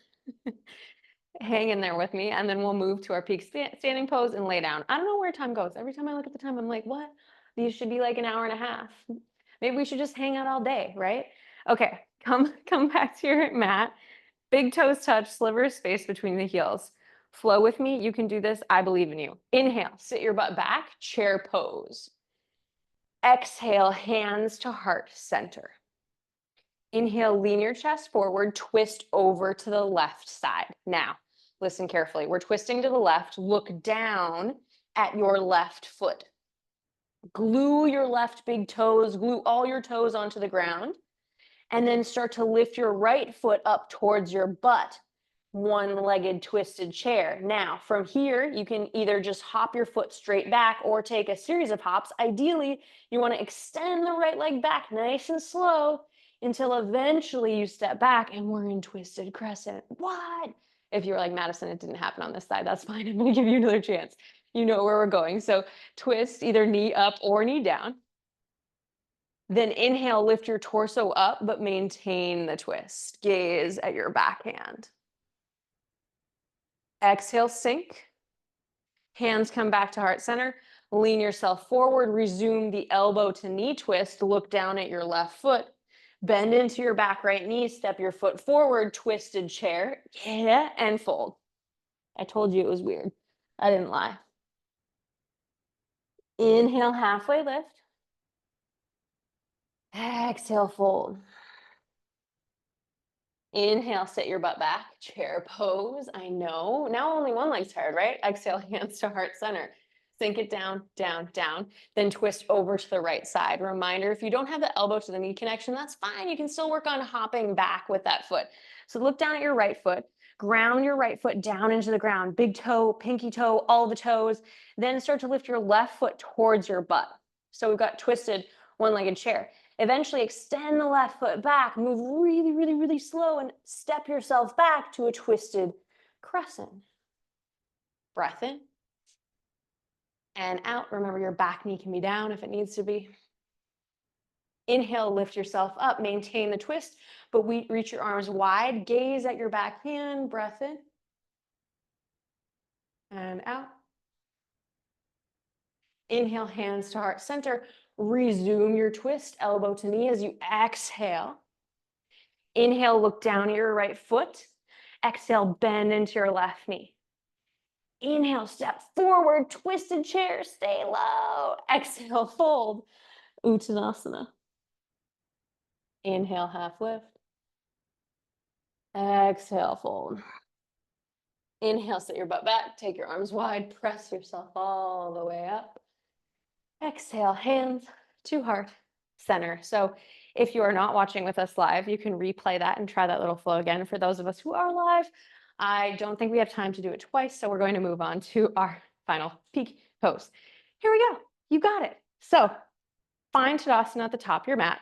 Hang in there with me, and then we'll move to our peak standing pose and lay down. I don't know where time goes. Every time I look at the time, I'm like, what? These should be like an hour and a half. Maybe we should just hang out all day, right? Okay, come back to your mat. Big toes touch, sliver of space between the heels. Flow with me. You can do this. I believe in you. Inhale, sit your butt back, chair pose. Exhale, hands to heart center. Inhale, lean your chest forward, twist over to the left side. Now, listen carefully. We're twisting to the left. Look down at your left foot. Glue your left big toes, glue all your toes onto the ground, and then start to lift your right foot up towards your butt. One-legged twisted chair. Now, from here, you can either just hop your foot straight back or take a series of hops. Ideally, you want to extend the right leg back nice and slow until eventually you step back and we're in twisted crescent. What? If you're like, Madison, it didn't happen on this side, that's fine. I'm going to give you another chance. You know where we're going. So twist either knee up or knee down. Then inhale, lift your torso up, but maintain the twist. Gaze at your backhand. Exhale, sink. Hands come back to heart center. Lean yourself forward. Resume the elbow to knee twist. Look down at your left foot. Bend into your back right knee. Step your foot forward. Twisted chair. Yeah, and fold. I told you it was weird. I didn't lie. Inhale, halfway lift. Exhale, fold. Inhale, sit your butt back, chair pose. I know. Now only one leg's tired, right? Exhale, hands to heart center. Sink it down, down, down. Then twist over to the right side. Reminder, if you don't have the elbow to the knee connection, that's fine. You can still work on hopping back with that foot. So look down at your right foot. Ground your right foot down into the ground. Big toe, pinky toe, all the toes. Then start to lift your left foot towards your butt. So we've got twisted one-legged chair. Eventually extend the left foot back, move really, really, really slow and step yourself back to a twisted crescent. Breath in and out. Remember, your back knee can be down if it needs to be. Inhale, lift yourself up, maintain the twist, but reach your arms wide, gaze at your back hand, breath in and out. Inhale, hands to heart center. Resume your twist, elbow to knee as you exhale. Inhale, look down at your right foot. Exhale, bend into your left knee. Inhale, step forward, twisted chair, stay low. Exhale, fold, Uttanasana. Inhale, half lift. Exhale, fold. Inhale, sit your butt back, take your arms wide, press yourself all the way up. Exhale, hands to heart center. So if you are not watching with us live, you can replay that and try that little flow again. For those of us who are live, I don't think we have time to do it twice, so we're going to move on to our final peak pose. Here we go. You got it. So find Tadasana at the top of your mat.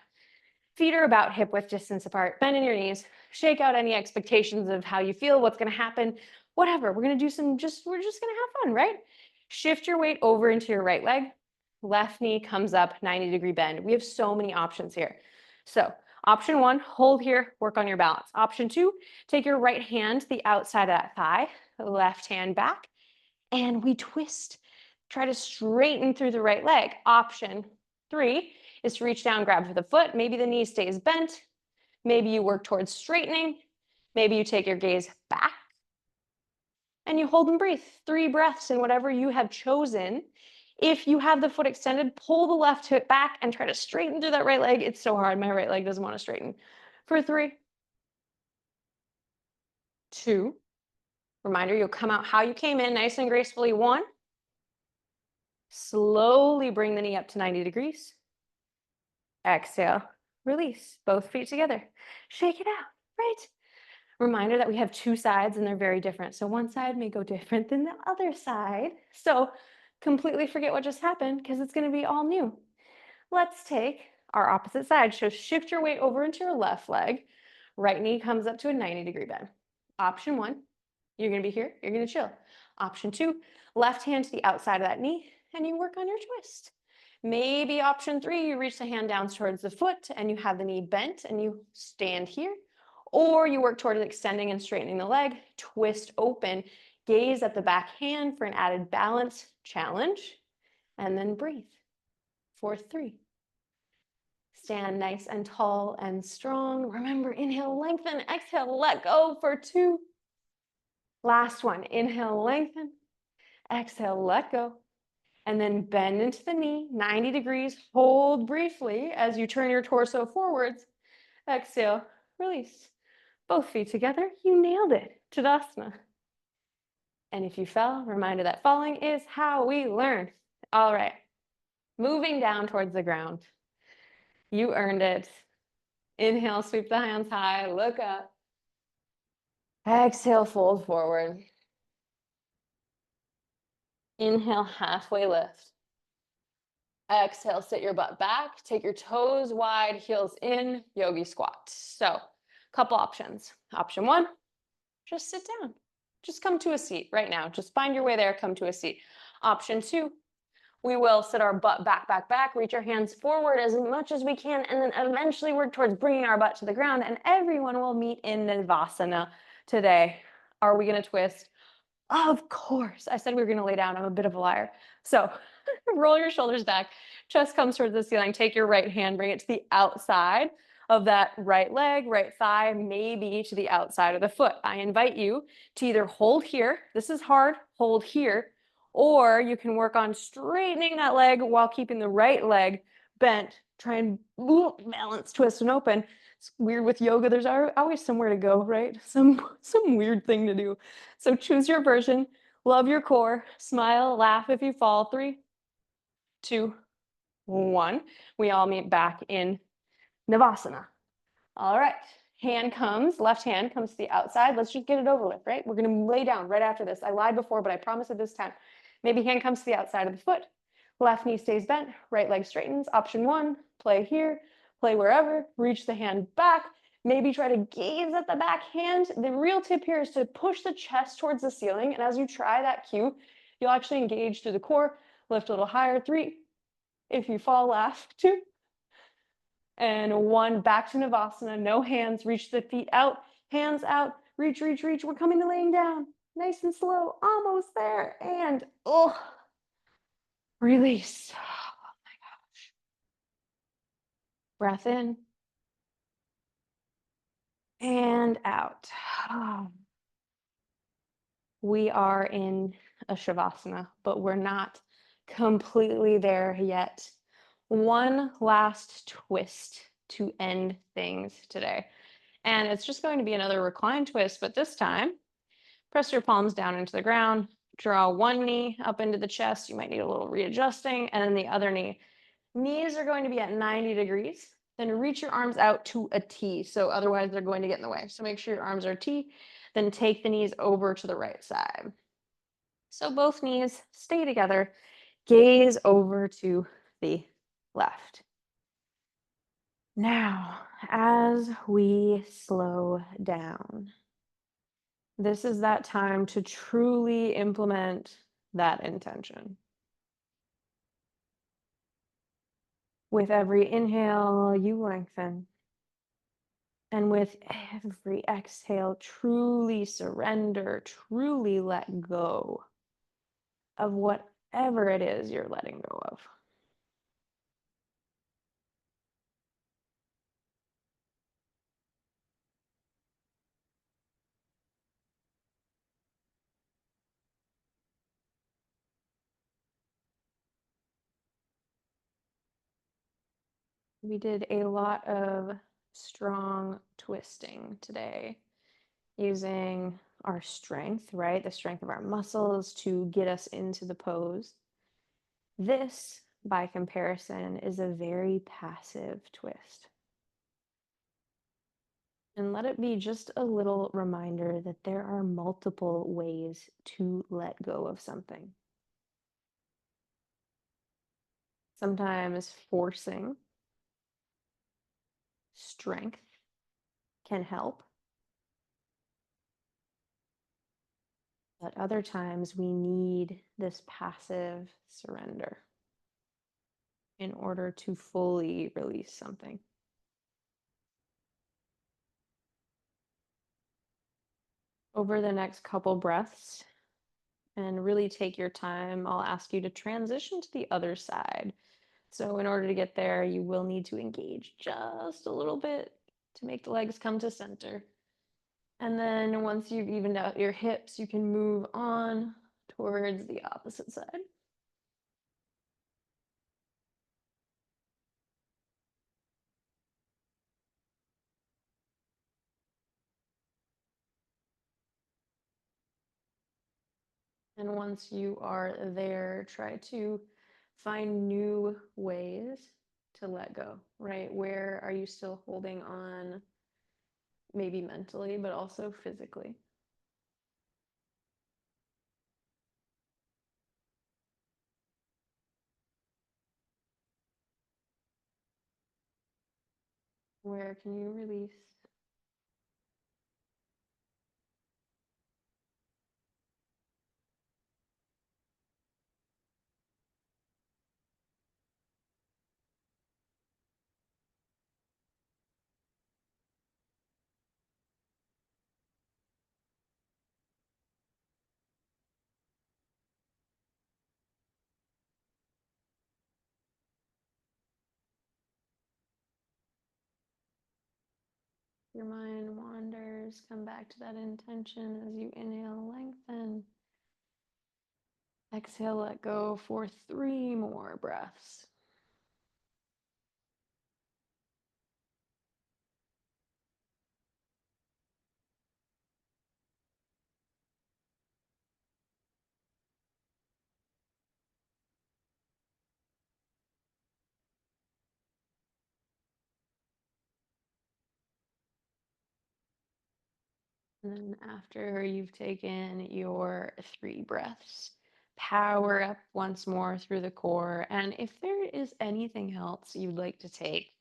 Feet are about hip width distance apart. Bend in your knees. Shake out any expectations of how you feel, what's going to happen, whatever. We're going to do we're just going to have fun, right? Shift your weight over into your right leg. Left knee comes up, 90-degree bend. We have so many options here. So option 1, hold here, work on your balance. Option 2, take your right hand to the outside of that thigh, left hand back, and we twist. Try to straighten through the right leg. Option 3 is to reach down, grab for the foot. Maybe the knee stays bent. Maybe you work towards straightening. Maybe you take your gaze back and you hold and breathe. 3 breaths in whatever you have chosen. If you have the foot extended, pull the left hip back and try to straighten through that right leg. It's so hard. My right leg doesn't want to straighten. For 3, 2. Reminder, you'll come out how you came in, nice and gracefully. 1. Slowly bring the knee up to 90 degrees. Exhale, release, both feet together. Shake it out, right? Reminder that we have 2 sides and they're very different. So one side may go different than the other side. So completely forget what just happened because it's going to be all new. Let's take our opposite side. So shift your weight over into your left leg. Right knee comes up to a 90-degree bend. Option 1, you're going to be here. You're going to chill. Option 2, left hand to the outside of that knee and you work on your twist. Maybe option 3, you reach the hand down towards the foot and you have the knee bent and you stand here. Or you work toward extending and straightening the leg, twist open, gaze at the back hand for an added balance challenge, and then breathe for 3. Stand nice and tall and strong. Remember, inhale, lengthen, exhale, let go for 2. Last one, inhale, lengthen, exhale, let go. And then bend into the knee, 90 degrees, hold briefly as you turn your torso forwards. Exhale, release. Both feet together, you nailed it, Tadasana. And if you fell, reminder that falling is how we learn. All right, moving down towards the ground. You earned it. Inhale, sweep the hands high, look up. Exhale, fold forward. Inhale, halfway lift. Exhale, sit your butt back, take your toes wide, heels in, yogi squat. So, couple options. Option 1, just sit down. Just come to a seat right now. Just find your way there, come to a seat. Option 2, we will sit our butt back, reach our hands forward as much as we can, and then eventually work towards bringing our butt to the ground, and everyone will meet in Navasana today. Are we gonna twist? Of course. I said we were gonna lay down. I'm a bit of a liar. So roll your shoulders back, chest comes towards the ceiling, take your right hand, bring it to the outside of that right leg, right thigh, maybe to the outside of the foot. I invite you to either hold here, this is hard, hold here, or you can work on straightening that leg while keeping the right leg bent. Try and balance, twist, and open. It's weird with yoga, there's always somewhere to go, right? Some weird thing to do. So choose your version, love your core, smile, laugh if you fall. 3, 2, 1. We all meet back in Navasana. All right, left hand comes to the outside. Let's just get it over with, right? We're gonna lay down right after this. I lied before, but I promise it this time. Maybe hand comes to the outside of the foot. Left knee stays bent, right leg straightens. Option 1, play here, play wherever, reach the hand back. Maybe try to gaze at the back hand. The real tip here is to push the chest towards the ceiling. And as you try that cue, you'll actually engage through the core, lift a little higher. 3, if you fall, laugh. 2, and 1, back to Navasana, no hands, reach the feet out, hands out, reach, reach, reach. We're coming to laying down, nice and slow, almost there, and release. Oh my gosh. Breath in and out. We are in a Shavasana, but we're not completely there yet. One last twist to end things today. And it's just going to be another recline twist, but this time, press your palms down into the ground, draw one knee up into the chest. You might need a little readjusting, and then the other knee. Knees are going to be at 90 degrees. Then reach your arms out to a T. So otherwise they're going to get in the way. So make sure your arms are T. Then take the knees over to the right side. So both knees stay together. Gaze over to the left. Now, as we slow down, this is that time to truly implement that intention. With every inhale, you lengthen. And with every exhale, truly surrender, truly let go of whatever it is you're letting go of. We did a lot of strong twisting today using our strength, right? The strength of our muscles to get us into the pose. This, by comparison, is a very passive twist. And let it be just a little reminder that there are multiple ways to let go of something. Sometimes forcing strength can help, but other times we need this passive surrender in order to fully release something. Over the next couple breaths, and really take your time, I'll ask you to transition to the other side. So, in order to get there, you will need to engage just a little bit to make the legs come to center. And then once you've evened out your hips, you can move on towards the opposite side. And once you are there, try to find new ways to let go, right? Where are you still holding on, maybe mentally, but also physically? Where can you release? Your mind wanders, come back to that intention as you inhale, lengthen. Exhale, let go for 3 more breaths. And then after you've taken your 3 breaths, power up once more through the core. And if there is anything else you'd like to take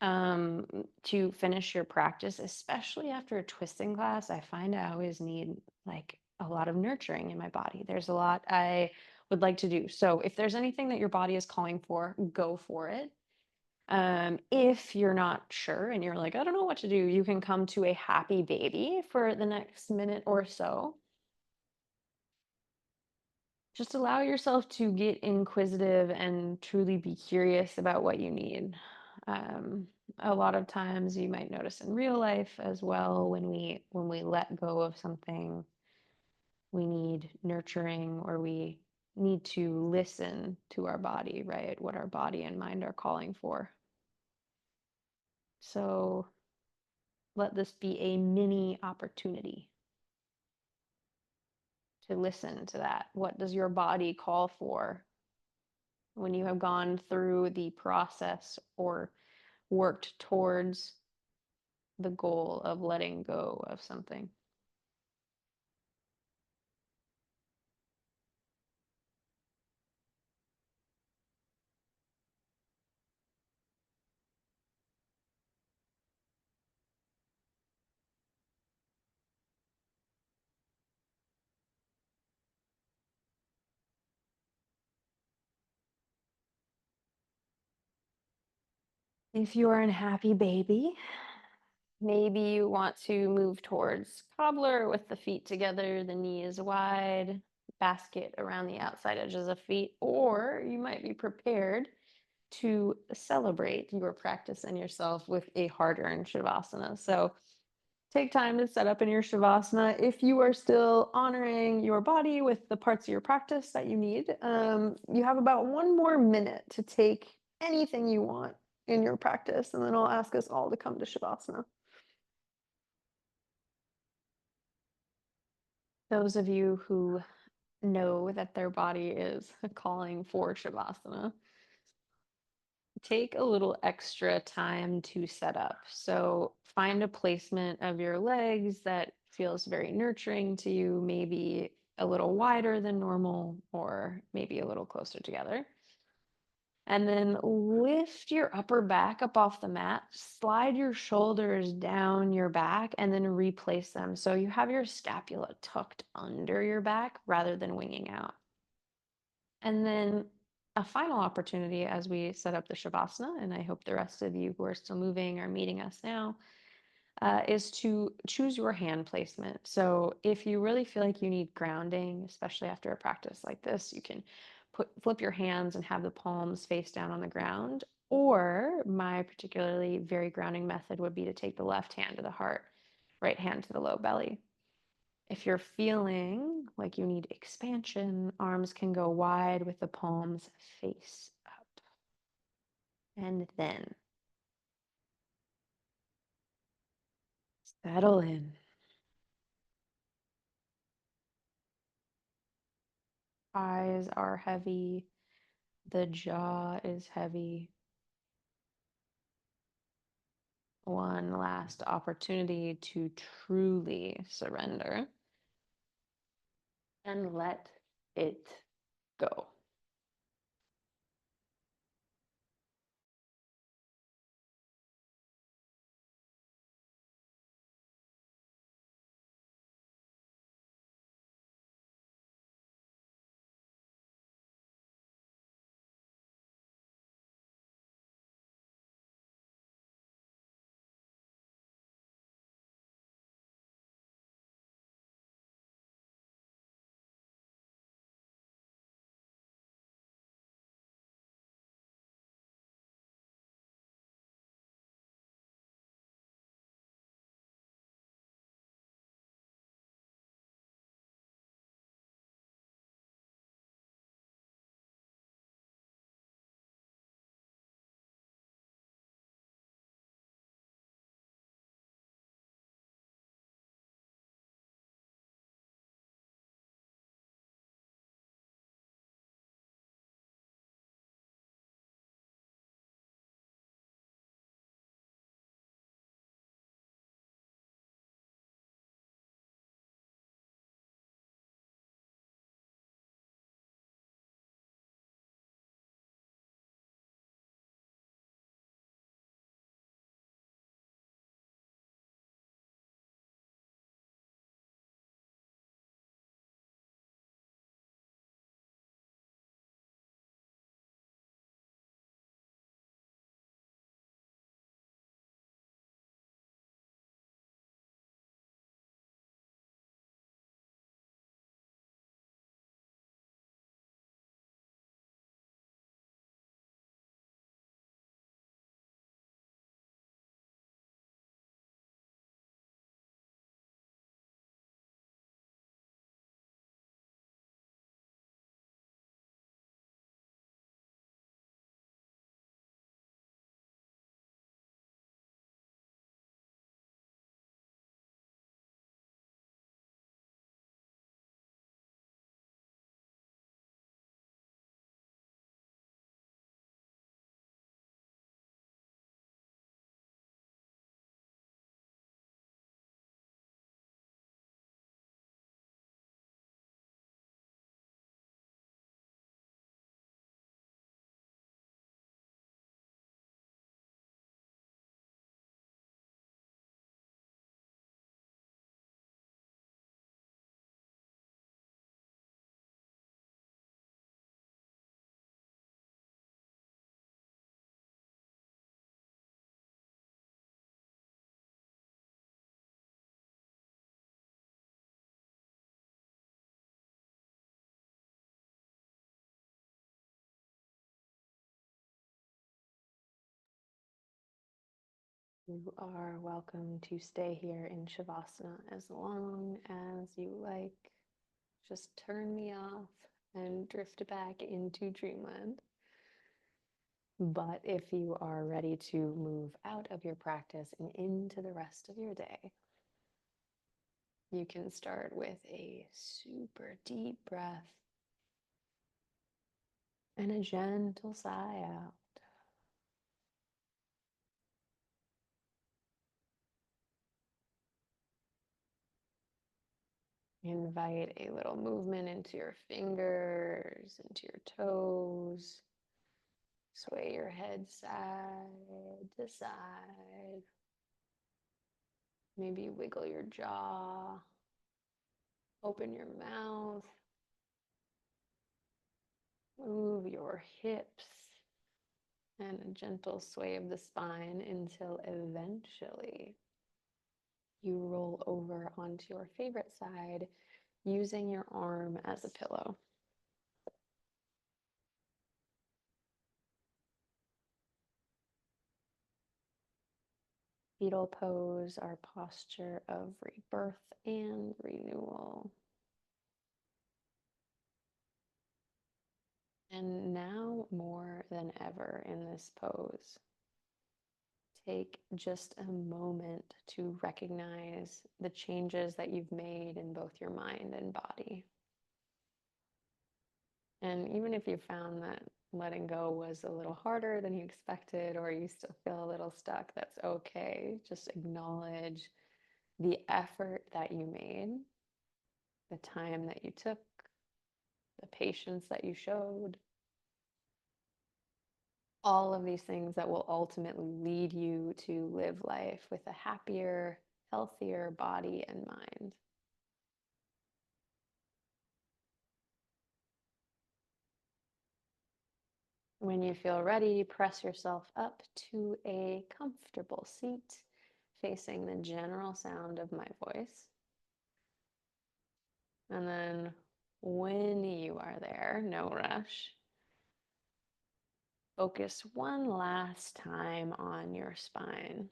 to finish your practice, especially after a twisting class, I find I always need like a lot of nurturing in my body. There's a lot I would like to do. So if there's anything that your body is calling for, go for it. If you're not sure and you're like, I don't know what to do, you can come to a happy baby for the next minute or so. Just allow yourself to get inquisitive and truly be curious about what you need. Um, a lot of times you might notice in real life as well when we let go of something, we need nurturing or we need to listen to our body, right? What our body and mind are calling for. So let this be a mini opportunity to listen to that. What does your body call for when you have gone through the process or worked towards the goal of letting go of something? If you're an happy baby, maybe you want to move towards cobbler with the feet together, the knee is wide, basket around the outside edges of feet, or you might be prepared to celebrate your practice and yourself with a hard-earned shavasana. So take time to set up in your shavasana. If you are still honoring your body with the parts of your practice that you need, you have about 1 more minute to take anything you want. in your practice, and then I'll ask us all to come to Shavasana. Those of you who know that their body is calling for Shavasana, take a little extra time to set up. So find a placement of your legs that feels very nurturing to you, maybe a little wider than normal, or maybe a little closer together. And then lift your upper back up off the mat, slide your shoulders down your back, and then replace them. So you have your scapula tucked under your back rather than winging out. And then a final opportunity as we set up the Shavasana, and I hope the rest of you who are still moving are meeting us now, is to choose your hand placement. So if you really feel like you need grounding, especially after a practice like this, you can flip your hands and have the palms face down on the ground. Or my particularly very grounding method would be to take the left hand to the heart, right hand to the low belly. If you're feeling like you need expansion, arms can go wide with the palms face up. And then settle in. Eyes are heavy. The jaw is heavy. One last opportunity to truly surrender and let it go. You are welcome to stay here in Shavasana as long as you like. Just turn me off and drift back into dreamland. But if you are ready to move out of your practice and into the rest of your day, you can start with a super deep breath and a gentle sigh out. Invite a little movement into your fingers, into your toes. Sway your head side to side. Maybe wiggle your jaw. Open your mouth. Move your hips. And a gentle sway of the spine until eventually you roll over onto your favorite side using your arm as a pillow. Fetal pose, our posture of rebirth and renewal. And now more than ever in this pose, take just a moment to recognize the changes that you've made in both your mind and body. And even if you found that letting go was a little harder than you expected, or you still feel a little stuck, that's okay. Just acknowledge the effort that you made, the time that you took, the patience that you showed, all of these things that will ultimately lead you to live life with a happier, healthier body and mind. When you feel ready, press yourself up to a comfortable seat facing the general sound of my voice. And then when you are there, no rush, focus one last time on your spine.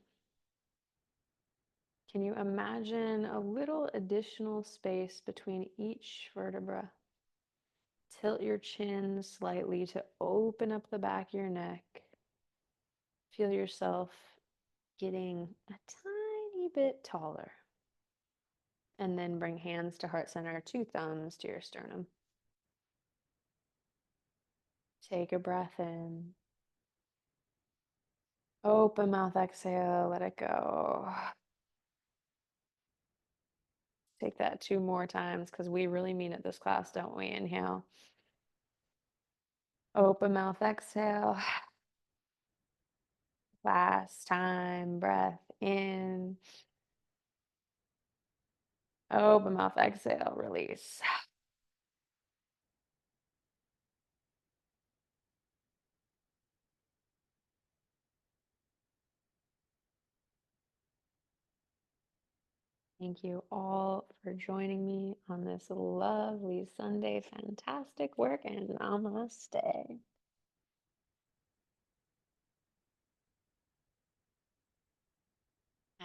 Can you imagine a little additional space between each vertebra? Tilt your chin slightly to open up the back of your neck. Feel yourself getting a tiny bit taller. And then bring hands to heart center, 2 thumbs to your sternum. Take a breath in. Open mouth, exhale, let it go. Take that 2 more times because we really mean it this class, don't we? Inhale. Open mouth, exhale. Last time, breath in. Open mouth, exhale, release. Thank you all for joining me on this lovely Sunday. Fantastic work, and namaste.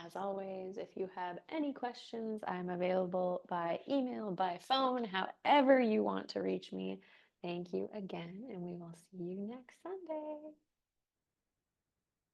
As always, if you have any questions, I'm available by email, by phone, however you want to reach me. Thank you again, and we will see you next Sunday.